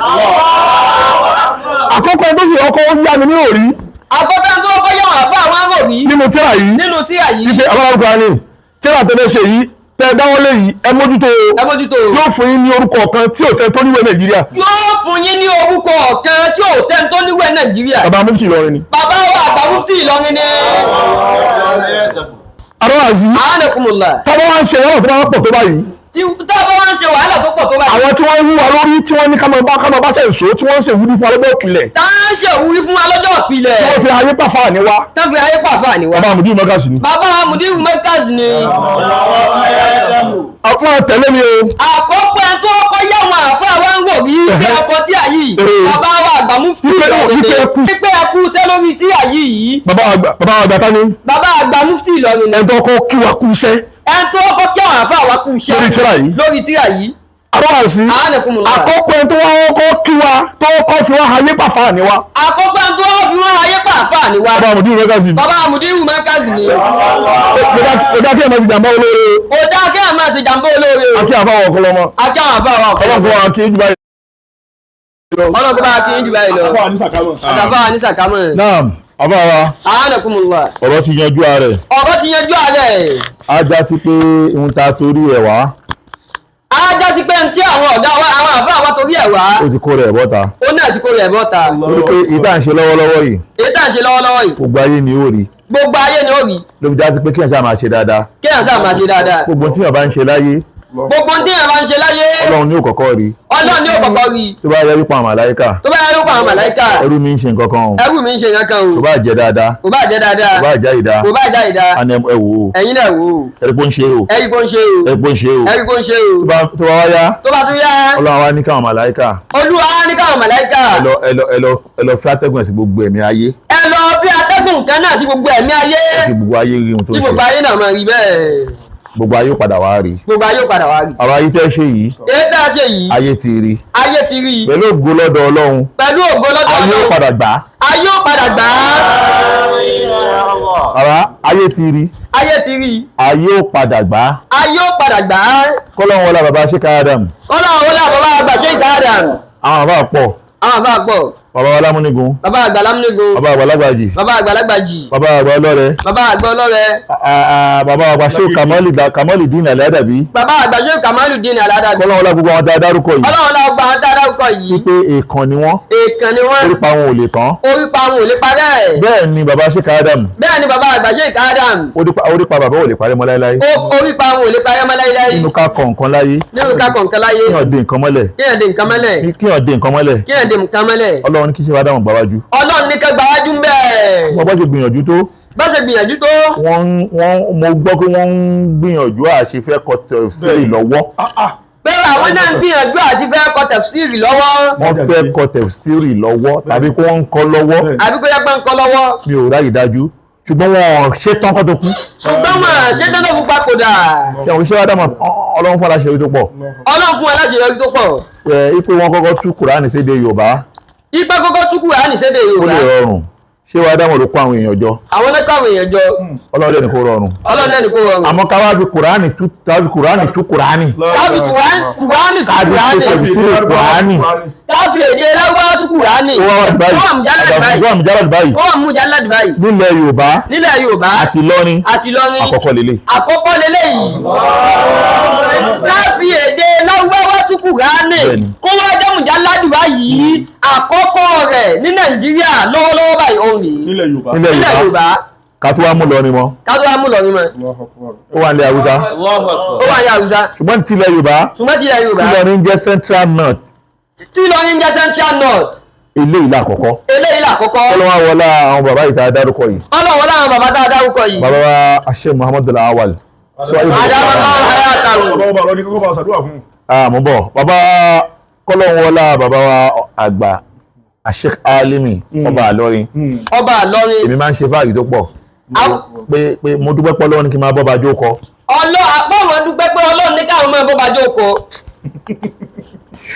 Àkọ́kọ́ tó sì ọkọ̀ ó yá mi ní òrí. Àkọ́kọ́ tó kọ́ yá wọn àfáà wọn rò rí. Nínú tíra yìí. Ife àbáwọ̀kọ̀ ni tíra tó lè ṣe yìí tẹ dáwọ́lé yìí ẹ mójútó. Yóò fún yín ní orúkọ kan tí ò sẹ́ni tó níwèé Nàìjíríà. Yóò fún yín ní orúkọ kan tí ò sẹ́ni tó níwèé Nàìjíríà. Bàbá Mufti Ìlọrin ni. Bàbá wa àgbà Mufti Ìlọrin ni. Àdọ́wàsí. Àánẹ̀kùnmùlà. Tọ́wọ́ wá ń ṣe ìyàwó tó bá pọ̀ tó báyìí. tí tá a bá wá ń ṣe wàhálà tó pọ̀ tó báyìí. àwọn tí wọ́n ń wú wa lórí tí wọ́n ní ká máa bá ṣe ìṣó tí wọ́n ń ṣe ìwúrí fún alọ́gbọ́ ìpìlẹ̀. tá a ṣe ìwúrí fún wa lọ́jọ́ ìpìlẹ̀. tí wọ́n fi ayé pàfà ní wa. tá fi ayé pàfà ní wa. bàbá àmùdí mọ́gàsì ni. bàbá àmùdíwù mẹ́kàsì ni. ọkùnrin tẹ̀lé mi o. àkọ́kọ́ ẹ̀ tó kọ́ yá àwọn àfáà wa ń rò rí pé ọkọ̀ tí a yìí. bàbá wa àgbà mufti Ìlọrin ni. pípé ẹkú sẹ́ lórí tí a yìí. bàbá àgbà ta ni. bàbá àgbà mufti Ìlọrin ni. ẹ̀dọ́ kọ́ kí wa kú iṣẹ́. ẹ̀ tó kọ́ kí àwọn àfáà wa kú iṣẹ́. lórí tíra yìí. àbáwàsí àkọ́kọ́ ẹni tó wá kọ́ kí wa tó kọ́ fi wá ayé pàfà ní wa. àkọ́kọ́ ẹni tó wá fi wá ayé pàfà ní wa. bàbá àmùdí mẹ́kàsì ni. bàbá àmùdíwù mẹ́kàsì ni. kò dá kí ẹ máa ṣe jàmbá olóore. kò dá kí ẹ máa ṣe jàmbá olóore. akí àfáwọ̀ ọkọlọmọ. akí àwọn àfáwọ̀ ọkọlọmọ. ọlọ́gbọ́n wa kí jù báyìí. ọlọ́gbọ́n wa kí jù báyìí lọ. àtàfáà ní sàkámọ̀. naam àbá wa. àánàkùnmùlá. ọ̀rọ̀ ti yanjú ààrẹ. ọ̀rọ̀ ti yanjú ààrẹ. a já sí pé ohun ta torí ẹ̀ wá. a já sí pé tí àwọn ọ̀gá wa àwọn àfáà wa torí ẹ̀ wá. ó ti kó rẹ̀ bọ́ta. ó náà ti kó rẹ̀ bọ́ta. torí pé èyí tá à ń ṣe lọ́wọ́lọ́wọ́ yìí. èyí tá à ń ṣe lọ́wọ́lọ́wọ́ yìí. gbogbo ayé ni ó rí. gbogbo ayé ni ó rí. ló fi já sí pé kí ẹ̀ ṣáà máa ṣe dáadáa. kí ẹ̀ ṣáà máa ṣe dáadáa. gbogbo tí yàn bá ń ṣe láyé. gbogbo tí yàn bá ń ṣe láyé. ọlọ́run ní òkọ̀kọ́ rí. ọlọ́run ní òkọ̀kọ́ rí. tó bá yẹ wípé àwọn màláíkà. tó bá yẹ wípé àwọn màláíkà. ẹrú mi ń ṣe nǹkan kan o. ẹrú mi ń ṣe nǹkan kan o. tó bá jẹ dáadáa. kò bá jẹ dáadáa. kò bá jẹ ìdá. kò bá jẹ ìdá. àni ẹ wò ó. ẹ̀yin náà wò ó. ẹ̀rí pé ń ṣe o. ẹ̀rí pé ń ṣe o. ẹ̀rí pé ń ṣe o. ẹ̀rí pé ń ṣe o. tó bá wá yá. tó bá tún yá. ọlọ́run wa ní káwọn màláíkà. olúwa ní káwọn màláíkà. ẹ lọ fi atẹ́gùn ẹ̀ sí gbogbo ẹ̀mí ayé. ẹ lọ fi atẹ́gùn kan náà sí gbogbo ẹ̀mí ayé. kí gbogbo ayé rí ohun tó ń kí ṣe. gbogbo ayé náà máa rí bẹ́ẹ̀. gbogbo ayé ó padà wá rí. gbogbo ayé ó padà wá rí. ọ̀rọ̀ ayé tẹ́ ṣe yìí. èyí tá a ṣe yìí. ayé ti rí. ayé ti rí. pẹ̀lú ògo lọ́dọ̀ ọlọ́run. pẹ̀lú ògo lọ́dọ̀ ọlọ́run. ayé ó padà gbà. ayé ó padà gbà. ayé ti rí. ayé ti rí. ayé ó padà gbà. ayé ó padà gbà. kọ́lọ́run wọlé bàbá Sheikh Adam. kọ́lọ́run wọlé bàbá àgbà Sheikh Adam. àwọn àbá pọ̀. àwọn àbá pọ̀. bàbá wa lámúnigun. bàbá àgbà lámúnigun. bàbá àgbà lágbàjì. bàbá àgbà lágbàjì. bàbá àgbà ọlọ́rẹ. bàbá àgbà ọlọ́rẹ. bàbá àgbà Sheikh Kamali-Din Al-Adabi. bàbá àgbà Sheikh Kamali-Din Al-Adabi. kọ́lọ́run wọlé gbogbo àwọn tá a dárúkọ yìí. ọlọ́run la gba àwọn tá a dárúkọ yìí. wípé èèkàn ni wọ́n. èèkàn ni wọ́n. orípa wọn ò lè tán. orípa wọn ò lè parẹ́. bẹ́ẹ̀ ni bàbá Sheikh Adam. bẹ́ẹ̀ ni bàbá àgbà Sheikh Adam. orípa bàbá ò lè parẹ́ mọ́ láéláé. orípa wọn ò lè parẹ́ mọ́ láéláé. nínú ká kọ̀ nǹkan láyé. nínú ká kọ̀ nǹkan láyé. kíyàn dé nǹkan mọ́lẹ̀. kíyàn dé nǹkan mọ́lẹ̀. kíyàn dé nǹkan mọ́lẹ̀. kíyàn dé nǹkan mọ́lẹ̀. ọlọ́run ní kí ṣe wá dáhùn gbáwájú. ọlọ́run ní ká gbáwájú ń bẹ́ẹ̀. wọ́n bá ṣe gbìyànjú tó. bá ṣe gbìyànjú tó. mo gbọ́ pé wọ́n ń gbìyànjú àṣefẹ́ kọ tẹ̀fsírì lọ́wọ́. bẹ́ẹ̀ àwọn náà ń gbìyànjú àti fẹ́ kọ tẹ̀fsírì lọ́wọ́. wọ́n fẹ́ kọ tẹ̀fsírì lọ́wọ́ tàbí kó wọ́n ń kọ́ lọ́wọ́. àbí kó yẹ pé ń kọ́ lọ́wọ́. mi ò ráyè dájú ṣùgbọ́n wọn ṣe tán kọ́ tó kú. ṣùgbọ́n wọn ṣe tán tó fún papòdà. ṣé àwọn iṣẹ́ wa dámọ̀ ọlọ́run fún aláṣẹ tó pọ̀. ọlọ́run fún aláṣẹ tó pọ̀. ipe wọn kọ́kọ́ tú Kùránì sédè Yorùbá. ipa kọ́kọ́ tú Kùránì sédè ó Yorùbá. lè rọrùn ṣé wa dámọ̀ ló kó àwọn èèyàn jọ. àwọn lẹ́kọ̀ọ́ àwọn èèyàn jọ. ọlọ́run dẹ̀ ní kó rọrùn. ọlọ́run dẹ̀ ní kó rọrùn. àmọ́ ká wá fi Kùránì tú Kùránì. káfí Kùránì tú Kùránì. Kùránì. káfí èdè Lárúbáwá tú Kùránì. kó wà mùjálàdì báyìí. kó wà mùjálàdì báyìí. nílẹ̀ Yorùbá. nílẹ̀ Yorùbá. àti Ìlọrin. àti Ìlọrin. àkọ́kọ́ lélẹ̀. àkọ́kọ́ lélẹ̀ yìí. káfí èdè Lárúbáwá tú Kùránì. kó wá jẹ́ mùjálàdì báyìí. àkọ́kọ́ rẹ̀ ní Nàìjíríà lọ́wọ́lọ́wọ́ báyìí òun nìyí. nílẹ̀ Yorùbá. ká tó wá mú lọrin mọ́. ká tó wá mú lọrin mọ́. ó wà ní Haúsá. ó wà ní Haúsá. ṣùgbọ́n tilẹ̀ Yorùbá. tilẹ̀ Yorùbá. tí lọrin jẹ́ Central North. tí lọrin jẹ́ Central North. eléyìí lákọ̀ọ́kọ́. eléyìí lákọ̀ọ́kọ́. ọlọ́wọ́ wọlá àwọn bàbá yìí tá a dárúkọ yìí. ọlọ́wọ́ láwọn bàbá tá a dárúkọ yìí. bàbá wa Sheikh Muhammad Awal. mo bọ̀ bàbá kọ́lọ́wọ́ wọlá bàbá wa àgbà Sheikh Alimi ọba Àlọrin. ọba Àlọrin. èmi máa ń ṣe fáàrí tó pọ̀. pé mo dúpẹ́ pọ́ lọ́wọ́ ní kí n máa bọ́ bàjọ́ kọ. àpọ̀mọ̀ dúpẹ́ pé Ọlọ́run ní káwọn máa bọ́ bàjọ́ kọ.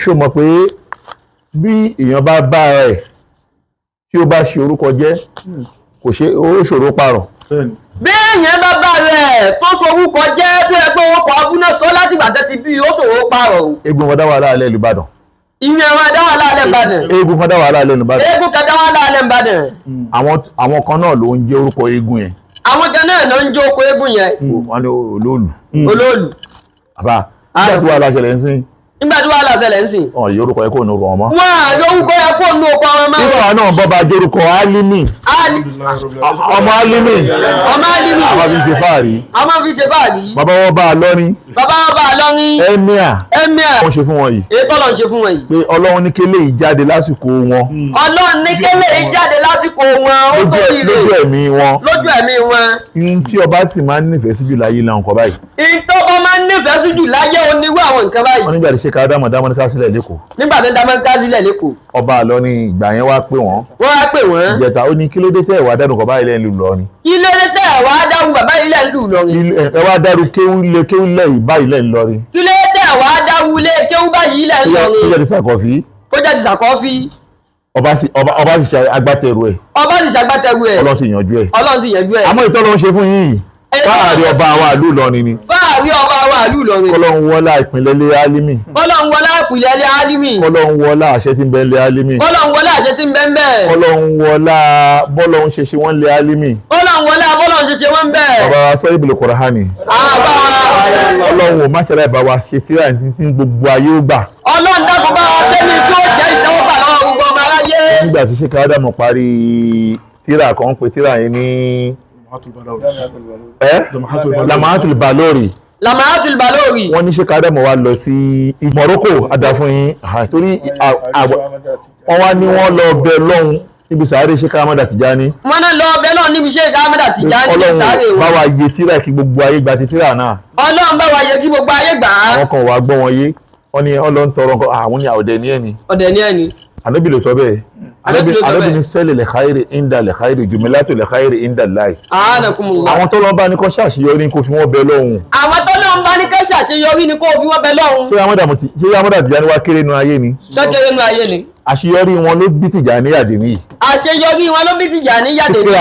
ṣó mọ̀ pé bí èèyàn bá bá ẹ̀ tí ó bá ṣe orúkọ jẹ́ kò ṣe ó ṣòro pààrọ̀. bí èèyàn bá bá rẹ̀ tó so orúkọ jẹ́ tó yẹ pé orúkọ abúná sọ láti ìgbà tẹ́tí bí ó ṣòro pààrọ̀. eégún kan dá wàhálà alẹ́ ìlú Ìbàdàn. ìyẹn wọn dá wàhálà alẹ́ Ìbàdàn. eégún kan dá wàhálà alẹ́ ìlú Ìbàdàn. eégún kan dá wàhálà alẹ́ Ìbàdàn. àwọn kan náà ló ń jẹ́ orúkọ eégún yẹn. àwọn kan náà ló ń jó oko eégún yẹn. wọ́n ní olóòlù. olóòlù. àbá nígbà tí wàhálà ṣẹlẹ̀ ń sìn nígbà tí wàhálà ṣẹlẹ̀ ń sìn. ọ̀ yorùkọ ẹ kò ní orúkọ ọmọ. wọn àlórúkọ ẹ kó nu ọkọ ọmọ. nígbà náà bọ́ba jórúkọ Álímì ọmọ Álímì àwọn fi ṣe fáàrí. àwọn fi ṣe fáàrí. bàbá wọn bá a lọ́rin. bàbá wọn bá a lọ́rin. Emir wọ́n ṣe fún wọn yìí. èyí tọ́lọ̀ ń ṣe fún wọn yìí. pé Ọlọ́run ní kélé yìí jáde lásìkò wọn. Ọlọ́run ní kélé yìí jáde lásìkò wọn ó tó ire. lójú ẹ̀mí wọn. lójú ẹ̀mí wọn. ihun tí ọba sì máa ń nífẹ̀ẹ́ sí jù láyé làwọn nǹkan báyìí. ìtọ́ba máa ń nífẹ̀ẹ́ sí jù láyé onírú àwọn nǹkan báyìí. wọ́n nígbà tí Sheikh Adamu dámọ́níkà sílẹ̀ lẹ́kọ̀ọ́. nígbà tó dámọ́níkà sílẹ̀ lẹ́kọ̀ọ́. ọba àlọ́ ní ìgbà yẹn wá pé wọ́n. wọ́n wá pè wọ́n. ìjẹta ó ní kí ló dé tẹ́ ẹ̀ wá dárúkọ báyìí lẹ́nu lọ ni. kí ló dé tẹ́ ẹ̀ wá dárú bàbá ilẹ̀ ń lù lọrin. ẹ wá dárú kéwú lẹ́yìn báyìí lẹ́nu lọrin. kí ló dé tẹ́ ẹ̀ wá dárú lé kéwú báyìí ilẹ̀ ń lọrin. ó jẹ́ ti sàkọ́fí. ó jẹ́ ti sàkọ́fí. ọba sì ṣe agbátẹrù ẹ̀. ọba sì ṣe agbátẹrù ẹ̀. Ọlọ́run sì yanjú ẹ̀. Ọlọ́run sì yanjú ẹ̀. àmọ́ ìtọ́lọ́run ṣe fún yín fáàrí ọba wa ìlú Ìlọrin ni. fáàrí ọba wa ìlú Ìlọrin. kọ́lọ́hún wọlá ìpínlẹ̀ lé Álímì. kọ́lọ́hún wọlá ìpínlẹ̀ lé Álímì. kọ́lọ́hún wọlá àṣẹ tí ń bẹ lé Álímì. kọ́lọ́hún wọlá àṣẹ tí ń bẹ ń bẹ. kọ́lọ́hún wọlá bọ́lọ́hún ṣe ṣe wọ́n lé Álímì. kọ́lọ́hún wọlá bọ́lọ́hún ṣe ṣe wọ́n bẹ. bàbá wa Soheeb Kùránì. Ọlọ́run ò má ṣe láì bá wa ṣe tíra ní gbogbo ayé ó gbà. Ọlọ́run dákun bá wa ṣe ní tí ó jẹ́ ìtẹ́wọ́gbà lọ́wọ́ gbogbo ọmọ aráyé. nígbà tí Sheikh Adamu parí tíra kan pé tíra yẹn ní Lamahatul Balori. Lamahatul Balori. wọ́n ní Sheikh Adamu wa lọ sí Morocco adáfún yín torí wọ́n wá ní wọ́n lọ bẹ lọ́hùn níbi sàárè Sheikh Ahmad Tijani. wọ́n náà lọ bẹ lọ́hùn níbi Sheikh Ahmad Tijani níbi sàárè wọn. Ọlọ́run bá wa yẹ tíra kí gbogbo ayé gba ti tíra náà. Ọlọ́run bá wa yẹ kí gbogbo ayé gbà á. àwọn kan wàá gbọ́ wọn yé wọ́n ní Ọlọ́run tọrọ àwọn ní ọ̀dẹ̀ ní ẹni. ọ̀dẹ̀ ní ẹni. Ànábì ló sọ bẹ́ẹ̀. Ànábì ní sẹ́lẹ̀ lẹ́kàáyèrè ìndà lẹ́kàáyèrè jùmílátò lẹ́kàáyèrè ìndà láì. àwọn tó lọ bá ní kó ṣàṣeyọrí kó fi wọ́n bẹ lọ́hùn. àwọn tó lọ bá ní kó ṣàṣeyọrí ni kó fi wọ́n bẹ lọ́hùn. ṣé Ahmad Tijani wá kéré nu ayé ni. sọ́kéré nu ayé ni. àṣeyọrí wọn ló bí Tijani yàdé nìyí. àṣeyọrí wọn ló bí Tijani yàdé nìyí.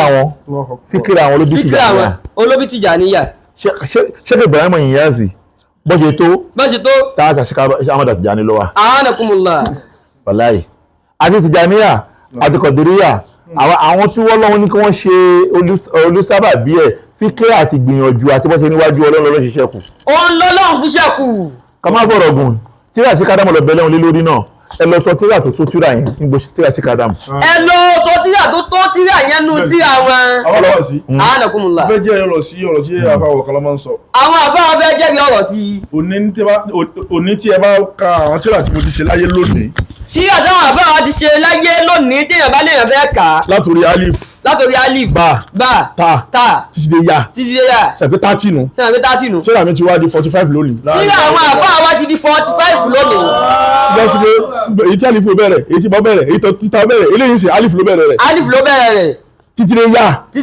fíkìrì àwọn ló bí Tijani yà. olóbi Tijani yà. Sheikh Ibrahim Inyasi bó ṣe tó tààtà Sheikh Ahmad Tijani ló wà. wàláì àti Tijaniya àti Kọ̀dìríyà àwọn tí wọ́n lọ́wọ́ ní kí wọ́n ṣe olùsábàbí ẹ̀ fíkẹ́ àti gbìyànjú àti bọ́ṣe níwájú Ọlọ́run ló ṣiṣẹ́ kù. òun lọ́lọ́run fi ṣẹ́kù. ká má fọ̀rọ̀ gùn tíra Sheikh Adamu lọ bẹ̀rẹ̀ wọn lé lórí náà ẹ lọ sọ tíra tó tó tíra yẹn nígbò tíra Sheikh Adamu. ẹ lọ sọ tíra tó tó tíra yẹn nù tíra wọn. àwọn ọlọ́wọ́ sí. àánàkùnmùlà. fẹ́ jẹ́ ọ̀rọ̀ sí àfàwọ̀ kan ló máa ń sọ. àwọn àfáà fẹ́ jẹ́rìí ọ̀rọ̀ sí. òní tí ẹ bá ka àwọn tíra tí mo ti ṣe láyé lónìí. tí àtàwọn àfáà ti ṣe láyé lónìí téèyàn bá léèyàn fẹ́ kà á. látòrí alif bá ta títí dé ya sẹ̀pẹ́ 30 nù. tíra mi ti wá di 45 lónìí. tíra àwọn àfáà wa ti di 45 lónìí. lọ́sí pé èyí tí alif ló bẹ̀rẹ̀ èyí tí bọ́ bẹ̀rẹ̀ èyí tí ta bẹ̀rẹ̀ eléyìí sì alif ló bẹ̀rẹ̀ rẹ̀. títí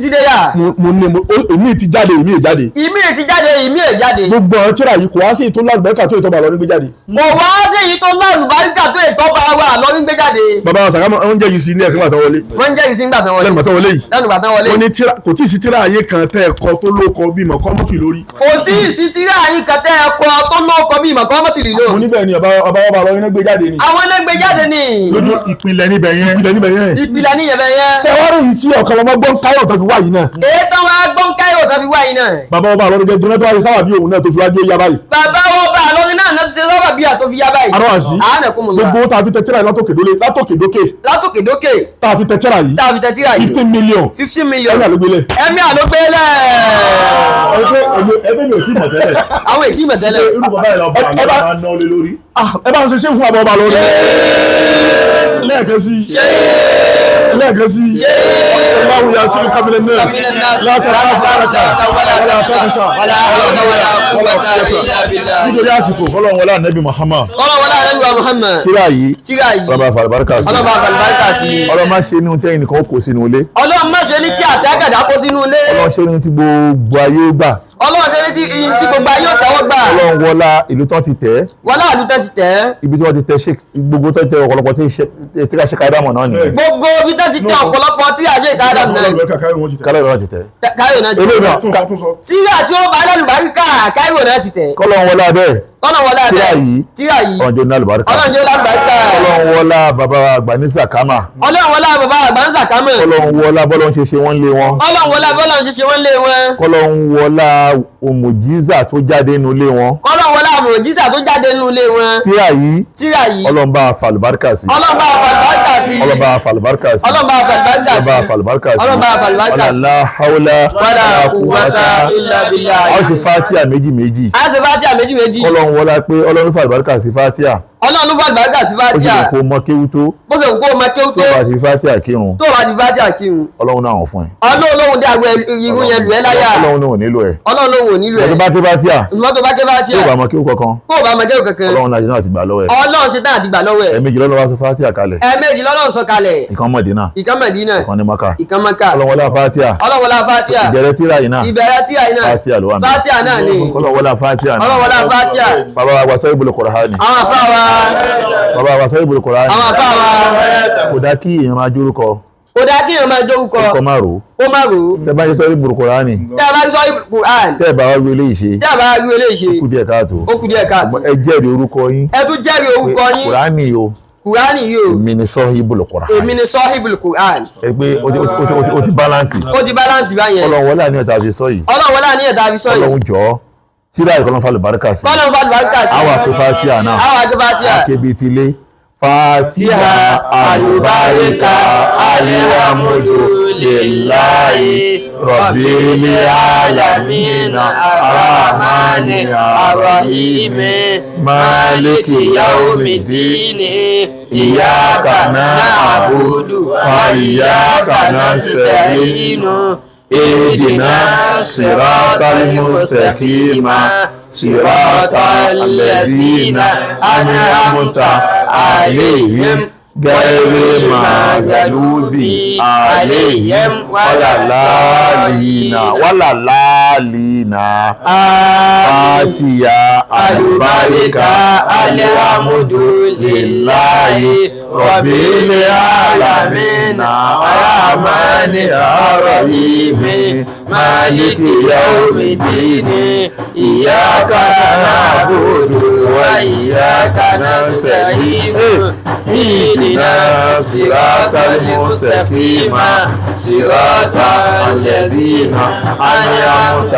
dé ya mo ní èmi ti jáde èmi è jáde. gbogbo àwọn tíra yìí kò wá sí ìtò lálùbáríkà tó ìtọ́ba lọ́rí gbé jáde. kò wá sí èyí tó lálùbáríkà tó ìtọ́ba wà lọ́rí gbé jáde. bàbá wa sàkámọ́ wọ́n jẹ́ yìí sí ní ẹ̀sìn gbàtàn wọlé. lẹ́nu gbàtàn wọlé yìí. wọ́n ní tíra kò tí ì sí tíra ayé kan tẹ́ ẹ̀kọ́ tó lóko bí mọ̀ kọ́mọ́tì lórí. kò tí ì sí tíra ayé kan tẹ́ ẹ̀kọ́ tó lóko bí mọ̀ kọ́mọ́tì lórí. mo níbẹ̀ ni ọba lọ́rí náà gbé jáde ni. àwọn náà gbé jáde ni. lójú ìpìlẹ̀ níbẹ̀ yẹn. ìpìlẹ̀ níbẹ̀ yẹn. sẹ́wárì yìí tí ọ̀kan lọ́mọ gbọ́n káyọ̀ tó fi wá yìí náà. èyí tó wá gbọ́n káyọ̀ tó fi wá yìí náà. bàbá ọba àlọ́rí jẹ́ dúró tó wáyé sábà bí òun náà tó fi wájú yá báyìí. bàbá ọba àlọ́rí náà náà ti ṣe sábà bí àtó fi yá báyìí. arọ́ àṣì gbogbo tá a fi tẹ tíra yìí látòkèdókè tá a fi tẹ tíra yìí 15 million ẹ̀mí àlógbélẹ̀. ẹgbẹ́ mi ò tí mọ̀ tẹ́lẹ̀. àwọn ètí mọ̀ tẹ́lẹ̀. ẹ bá ń ṣe ṣé fún àbọ̀ ọba lórí. lẹ́ẹ̀kan sí ọlọ́run yà sí kábílẹ̀ nẹ́ẹ̀sì látàkà nítorí àsìkò ọlọ́run wọlé ànábì Muhammad. tíra yìí ọlọ́run bá fàlùbáríkà sí. ọlọ́run má ṣe ní ohun tẹ́yìn nìkan ó kó sínú ilé. ọlọ́run má ṣe ní tí àtàkàdá kó sínú ilé. ọlọ́run ṣe ní ohun tí gbogbo ayé gbà. ọlọ́run ṣe ní tí gbogbo ayé ò tẹ́wọ́ gbà. ọlọ́run wọlá ìlú tán ti tẹ̀. wọlá ìlú tán ti tẹ̀. ibi tí wọ́n ti tẹ̀ gbogbo tó ti tẹ̀ ọ̀pọ̀lọpọ̀ tí ká Sheikh Adamu náà nìyẹn. gbogbo ibi tó ti tẹ̀ ọ̀pọ̀lọpọ̀ tí a Sheikh Adamu náà. Káyọ̀ náà ti tẹ̀. Káyọ̀ náà ti tẹ̀. tíra tí ó bá lálùbáríkà Káyọ̀ náà ti tẹ̀. kọ́lọ́run wọlá bẹ́ẹ̀ kọ́nà wọlá bẹ́ẹ̀ tíra yìí ọjọ́ ní àlùbáríkà ọlọ́run wọlá bàbá àgbà ní sàkámà ọlọ́run wọlá bàbá àgbà ní sàkámà ọlọ́run wọlá bọ́lọ́run ṣe wọ́n lé wọn ọlọ́run wọlá bọ́lọ́run ṣe wọ́n lé wọn ọlọ́run wọlá òmùjíza tó jáde nínú ilé wọn ọlọ́run wọlá òmùjíza tó jáde nínú ilé wọn tíra yìí ọlọ́run bá fàlùbáríkà sí ọlọ́run bá fàlùbáríkà sí ọlọ́run bá fàlùbáríkà sí ọlọ́run bá fàlùbáríkà sí ọlọ́run bá fàlùbáríkà sí la hawla wala quwwata illa billah a ṣe fatiha méjì ọlọ́run wọlá pé ọlọ́run fàlùbáríkà sí fatiha ọlọ́run fàlùbáríkà sí fatiha ó sì kó mọ kéwú tó bó ṣe kó mọ kéwú tó tó bá ti fatiha kírun ọlọ́run náà wọ̀n fún ẹ ọlọ́run dé àgbẹ̀ irun yẹn lù ẹ́ láyà ọlọ́run náà ò nílò ẹ tó bá ké fatiha tó bá mọ kéwú kankan ọlọ́run náà ti gbà lọ́wọ́ ẹ ọlọ́run ṣe tán àti gbà lọ́wọ́ ẹ ẹ̀ẹ̀mejì lọ́lọ́run wá sọ fatiha kalẹ̀ ẹ̀ẹ̀mejì lọ́lọ́run sọ kalẹ̀ ìkan Mọ̀dínà ìkan Mẹdínà ìkan ní Mákà ìkan Mákà ọlọ́run wọlá fatiha ìbẹ̀rẹ̀ tíra yìí náà fatiha ló wà mí fatiha náà ni ọlọ́run wọlá fatiha náà ọlọ́run wọlá fatiha bàbá wa sọ ibùdó Kùránì àwọn afáwa bàbá wa sọ ibùdó Kùránì àwọn afáwa kò dá kí èèyàn máa jórúkọ kò dá kí èèyàn máa jórúkọ kó má rò ó má rò ó tẹ́ bá ṣe sọ ibùdó Kùránì tẹ́ bá sọ Kùránì tẹ́ bá wá rí eléyìí ṣe ó kù díẹ̀ káàtó ẹ jẹ́rìí orúkọ yín ẹ tún jẹ́rìí orúkọ yín Kùránì o Kùránì yìí o èmi ni Soheebul Kùránì èmi ni Soheebul Kùránì ẹ pé ó ti balance báyẹn ọlọ́run wọlé àníyàn tá a fi sọ yìí ọlọ́run jọ̀ọ́ tíra ìkọlọ́n falùbáríkà sí àwọn àkẹfàtíà náà àkẹbìtìlé fàtíà àlùbáríkà alihamudulilayi rabbil alamin arahmani arahim maliki yaumidin iyyaka na'budu wa iyyaka nasta'in اهدنا الصراط المستقيم صراط الذين أنعمت عليهم غير المغضوب عليهم ولا الضالين فاتيا البركة الحمد لله رب العالمين الرحمن الرحيم مالك يوم الدين إياك نعبد وإياك نستعين اهدنا الصراط المستقيم صراط الذين أنعمت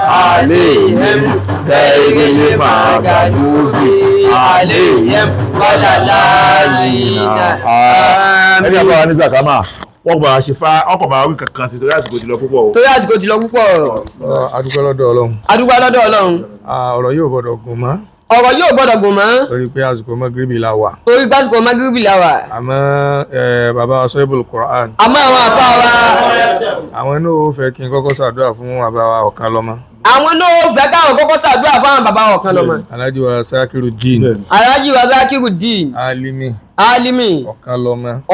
عليهم غير المغضوب عليهم ولا الضالين ẹni àbáwá ní zakama wọ́n bá ṣe fa ọkọ̀ máa wí kankan sí torí àsìkò ti lọ púpọ̀ o. adúpẹ́ lọ́dọ̀ Ọlọ́run ọ̀rọ̀ yóò gbọ́dọ̀ gùn mọ́ torí pé àsìkò magribi la wà àmọ́ bàbá wa Soheebul Kùránì àmọ́ àwọn àfáà wa àwọn náà ó fẹ́ kí n kọ́kọ́ ṣàdúrà fún bàbá wa ọ̀kan lọ́mọ àwọn náà ó fẹ́ káwọn kọ́kọ́ ṣàdúrà fún àwọn bàbá wa ọ̀kan lọ́mọ Alhaji wa Zakiruddin Alimi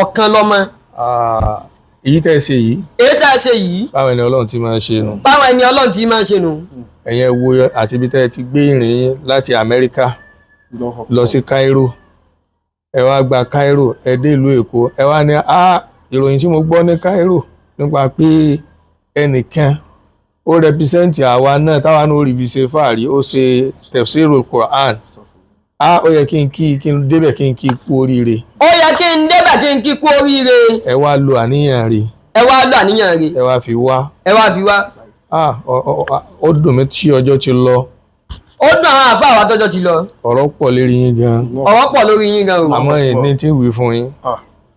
ọ̀kan lọ́mọ èyí tẹ́ ṣe yìí báwọn ẹni Ọlọ́run ti máa ṣe nù ẹ̀yin ẹ wo àti ibi tẹ́ ti gbé ìrìn yín láti Amẹ́ríkà lọ sí Cairo ẹ wá gba Cairo ẹ dé ìlú Èkó ẹ wá ní ìròyìn tí mo gbọ́ ní Cairo nípa pé ẹnìkan ó rẹpísẹ́ǹtì àwa náà táwa náà rí fi ṣe fàárí ó ṣe Tefsirul Quran ó yẹ kí n débẹ̀ kí n kí kú oríire ẹ wá lo àníyàn rẹ̀ ẹ wá fi wá ó dùn mí tí ọjọ́ ti lọ ó dùn àwọn àfáà wa tọ́jọ́ ti lọ ọ̀rọ̀ pọ̀ lórí yín gan o àmọ́ ẹni tí ń wí fún yín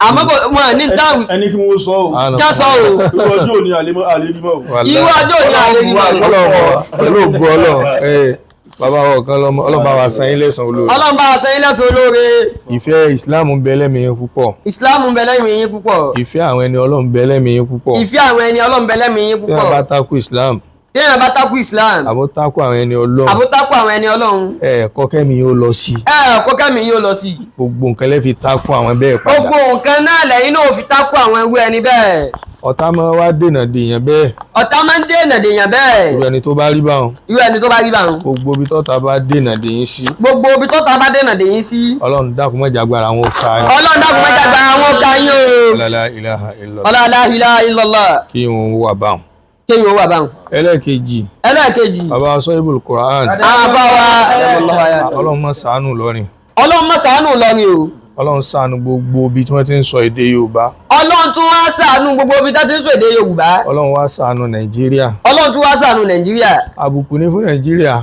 àmọ́ kò wọn ní táwọn ẹni kí wọ́n sọ ọ́ já sọ ọ́ irú ọjọ́ òní àlèrímọ́ pẹ̀lú ògbó Ọlọ́run bàbá wa ọ̀kan lọ́mọ Ọlọ́run bá wa san yín lẹ́san olóore ìfẹ́ Islam ń bẹ lẹ́mìí yín púpọ̀ ìfẹ́ àwọn ẹni Ọlọ́run ń bẹ lẹ́mìí yín púpọ̀ tí wọ́n bá takú Islam àbó takú àwọn ẹni Ọlọ́run kọ́kẹ́mi yóò lọ sí gbogbo nǹkan lẹ́ fi takú àwọn bẹ́ẹ̀ padà gbogbo nǹkan náà lẹ́yìn náà fi takú àwọn ẹwú ẹni bẹ́ẹ̀ ọ̀tá máa wá dènà dèèyàn bẹ́ẹ̀ irú ẹni tó bá rí báwọn gbogbo ibi tọ́ta bá dènà dèyìn sí Ọlọ́run dákun má jágbára wọn ká yín o la ilaha illallah kí wọ́n wà báwọn kéyìn ó wà báwọn. ẹlẹ́ẹ̀kejì bàbá Soheebul Quran àbáwá ọlọ́run má ṣàánú lọ́rin ọlọ́run má ṣàánú lọ́rin o ọlọ́run ṣàánú gbogbo ibi tí wọ́n ti ń sọ èdè Yorùbá ọlọ́run tún wá ṣàánú gbogbo ibi tí wọ́n ti ń sọ èdè Yorùbá ọlọ́run wá ṣàánú Nàìjíríà ọlọ́run tún wá ṣàánú Nàìjíríà àbùkù ní fún Nàìjíríà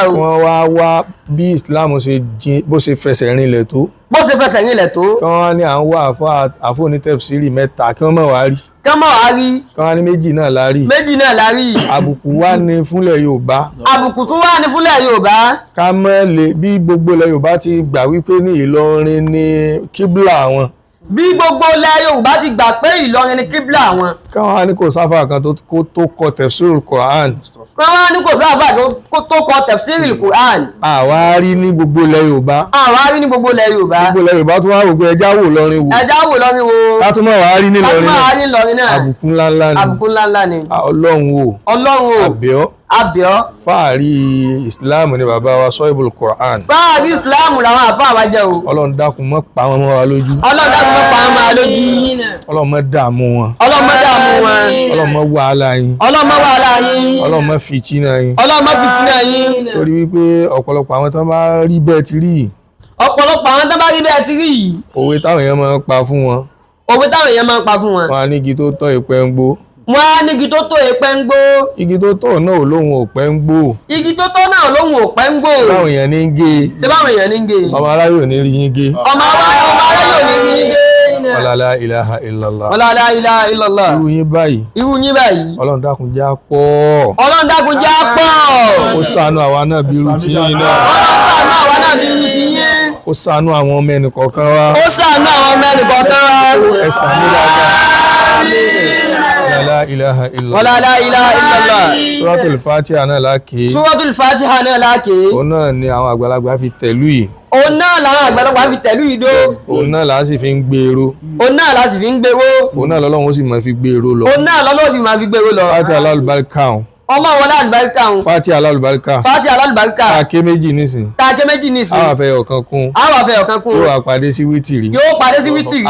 o wọ́n wá bí Islam bó ṣe fẹsẹ̀ rinlẹ̀ tó kí wọ́n wá ní à ń wá àfọ ní tẹ̀fsírì mẹ́ta kí wọ́n má wá rí kí wọ́n wá ní méjì náà la rí àbùkù wá ní fúnlẹ̀ Yorùbá tún wá ní fúnlẹ̀ Yorùbá ká mọ́ lè bí gbogbo ilẹ̀ Yorùbá ti gbà wípé ní Ìlọrin ní kíbla wọn bí gbogbo ilẹ̀ Yorùbá ti gbà pé Ìlọrin ni kíbla wọn káwọn á ní kò sáfà kan tó kọ Tefsir Quran káwọn á ní kò sáfà tó kọ Tefsir Quran àwa rí ní gbogbo ilẹ̀ Yorùbá gbogbo ilẹ̀ Yorùbá tó wá rò pé ẹjá wò lọrin wò ká tó máa wá rí ní lọrin náà àbùkù ńláńlá ni Ọlọ́run àbíọ́ fáàrí Islam ni bàbá wa Soheebul Quran fáàrí Islam làwọn àfáà wa jẹ́ o Ọlọ́run dákun má pa wọn mọ́ wa lójú Ọlọ́run má dààmú wọn Ọlọ́run má wàhálà yín Ọlọ́run má fìtínà yín torí wípé ọ̀pọ̀lọpọ̀ àwọn tán bá rí bẹ́ẹ̀ ti rí yìí òwe táwọn èèyàn máa ń pa fún wọn wọn á ní igi tó tọ́ ìpẹ́ ń gbó wọ́n á ní igi tó tó èèpẹ̀ ń gbó. igi tó tọ̀ náà lóhun ò pẹ́ ń gbó. báwọn èèyàn ní ń gé. ṣé báwọn èèyàn ní ń gé. ọmọ aráyò ní rí yín gé. ọmọ aráyò ní rí yín gé. Wala ilaha illallah. Wala ilaha illallah. irú yín báyìí. Ọlọ́run dákun já pọ̀. ó ṣàánú àwa náà bí irú ti yín náà. ó ṣàánú àwọn ọmọ ẹnì kọ̀ọ̀kan wa. ẹ ṣàánú dáadáa. La ilaha illallah. Wala la ilaha illallah. Suratul Fatiha náà láàkè. Òun náà ni àwọn àgbàlagbà fi tẹ̀lú yìí. Òun náà làá sì fi ń gbèrò. Òun náà lọ́lọ́run ó sì máa fi gbèrò lọ. Fatiha alálùbáríkà ọ̀hún. ọmọ wọlé àlùbáríkà òun. Fatiha alálùbáríkà. Fatiha alálùbáríkà. Kàké méjì nísìn. Àwọn àfẹ́ ọ̀kan kún. Yóò wá pàdé sí wítìrí.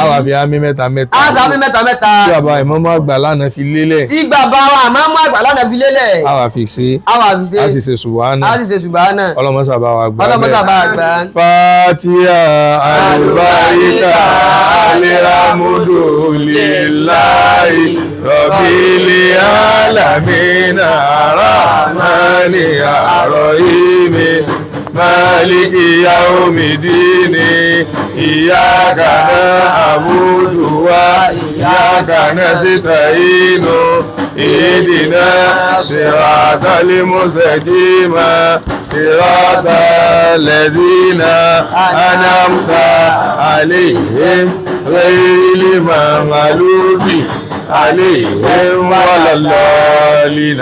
Àwọn àfẹ́ àmì mẹ́ta. Tí bàbá ìmáàmù àgbà lánàá fi lélẹ̀. Àwọn àfi ṣe. A sì ṣe Subhana. Ọlọ́mọṣà bá wa gbà. Fatiha alálùbáríkà alhamdulillahi rabbil alamin arrahmani arrahim maliki yawmiddin iyyaka na'budu wa iyyaka nasta'in ihdina siratal mustaqim siratal ladzina an'amta alaihim ghayril maghdubi عليهم ولا الضالين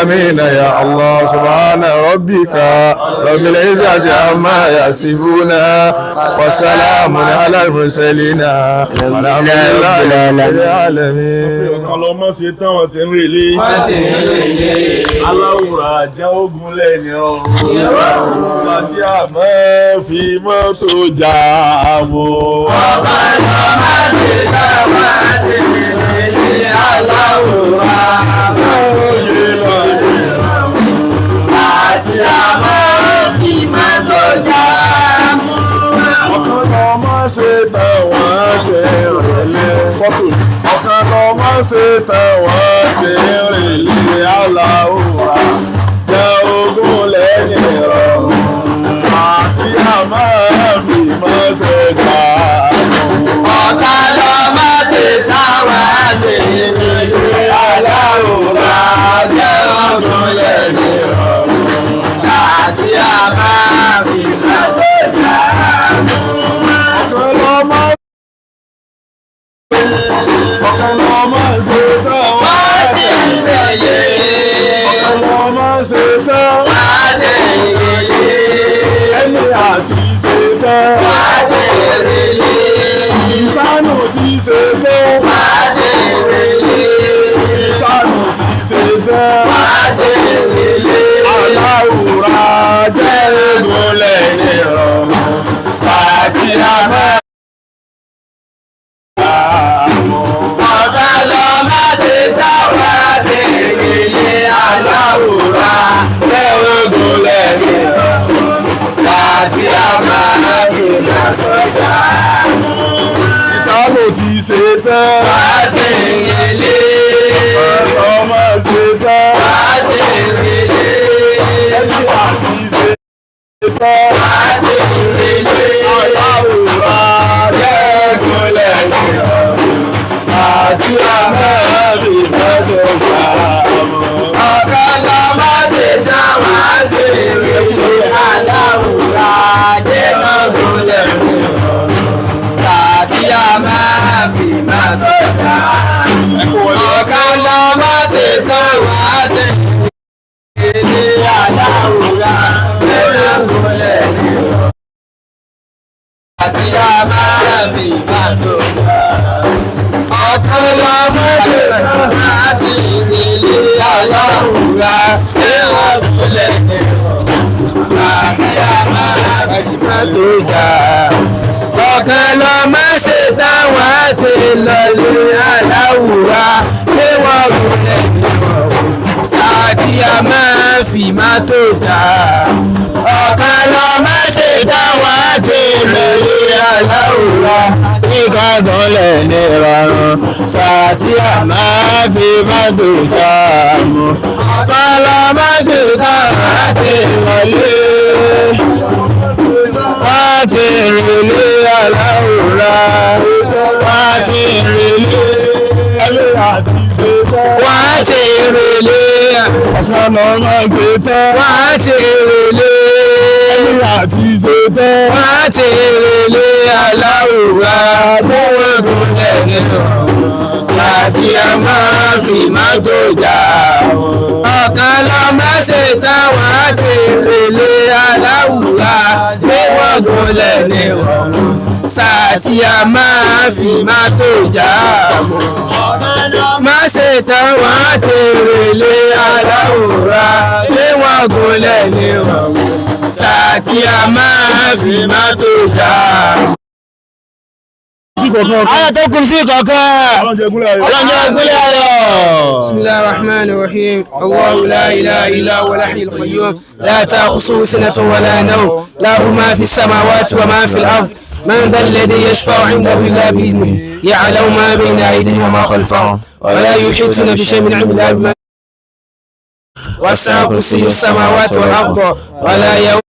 آمين يا الله سبحان ربك رب العزة عما يصفون وسلام على المرسلين والحمد لله رب العالمين. ọlọmọ ṣe tán wọn ti ń rèlé aláwòrán àjẹ ogun lẹ́ni ọ̀run sátí àmọ́ fi mọ́tò jà mọ́. ọba ọlọmọ ṣe tán wọn ti ń rèlé aláwòrán àjẹ sátí àmọ́ fi mọ́tò jà mọ́. ọ̀kan lọ́mọ ṣe tán wọn ti ń rèlé fọ́tò. ọ̀kan lọ́mọ ṣe tán wọn ti ń rèlé aláwòrán jẹ́ ogún lẹ́yìn ọ̀run àti àmọ́ fi mọ́tò jà mọ́. ọ̀kan lọ́mọ ṣe tán wọn ti ń rèlé aláwòrán jẹ́ ogún lẹ́yìn ọ̀run àti àmọ́ fi mọ́tò jà mọ́. ọ̀kan lọ́mọ ṣe tán wọn ti ń rèlé ọ̀kan lọ́mọ ṣe tán wọ́n ti ń rèlé ẹni àti ṣe tán wọ́n ti ń rèlé ìsánù ti ṣe tán wọ́n ti ń rèlé ìsánù ti ṣe tán wọ́n ti ń rèlé aláwòrán jẹ́ egun lẹ́ni ọ̀run. tọ́. àti ìrèlè aláwòrán jẹ́gúnlẹ̀ ní ọ̀run àti àmẹ́rì mẹ́jọ gbà ọ̀kan lọ má ṣe dáhùn àti ìrèlè aláwòrán jẹ́gúnlẹ̀ ní ọ̀run àti àmẹ́rì mẹ́jọ gbà ọ̀kan lọ má ṣe dáhùn àti ìrèlè aláwòrán jẹ́gúnlẹ̀ ní ọ̀run àti àmẹ́rì mẹ́jọ gbà ọ̀kan lọ má ṣe dáhùn àti ìrèlè aláwòrán jẹ́gúnlẹ̀ ní ọ̀run àti àmẹ́rì mẹ́jọ gbà ọ̀kan lọ má ṣe táwọn àti lọlé aláwùrá pé wọ́n gúnlẹ̀ ní ọ̀hún sáàtì a máa fi má tó jà ọ̀kan lọ má ṣe táwọn àti lọlé aláwùrá nígbà gúnlẹ̀ ní ìrọ̀rùn sáàtì a máa fi má tó jà mọ́ ọ̀kan lọ má ṣe táwọn àti lọlé wọ́n ti rèlé aláwòrán wọ́n ti rèlé àti ṣe tọ́. wọ́n ti rèlé ọ̀kan lọ má ṣe tọ́. wọ́n ti rèlé àti ṣe tọ́. wọ́n ti rèlé aláwòrán wọ́n gúnlẹ̀ ní ọ̀run àti a máa fi mọ́tò jà ọ̀kan lọ má ṣe táwọn àti rèlé aláwòrán wọ́n gúnlẹ̀ ní ọ̀run sáàtì a máa fi mọ́tò jà má ṣe táwọn àti rèlé aláwòrán wọ́n gúnlẹ̀ ní ọ̀run sáàtì a máa fi mọ́tò jà. Ayọ̀ tó kún sí kọ̀ọ̀kan. Ọlọ́njẹ́ gúnlẹ̀ ayọ̀. Bismillahir Rahmanir Rahim. Allahu la ilaha illa huwa al-hayyul qayyum. La ta'khusuhu sinatun wa la nawm. Lahu ma fis samawati wa ma fil ard. Man dhal ladhi yashfa'u 'indahu illa bi'iznihi. Ya'lamu ma bayna aydihim wa ma khalfahum. Wa la yuhituna bi shay'in min 'ilmihi illa وسع كرسي السماوات والأرض ولا يؤوده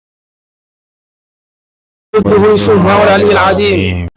حفظهما وهو العلي العظيم.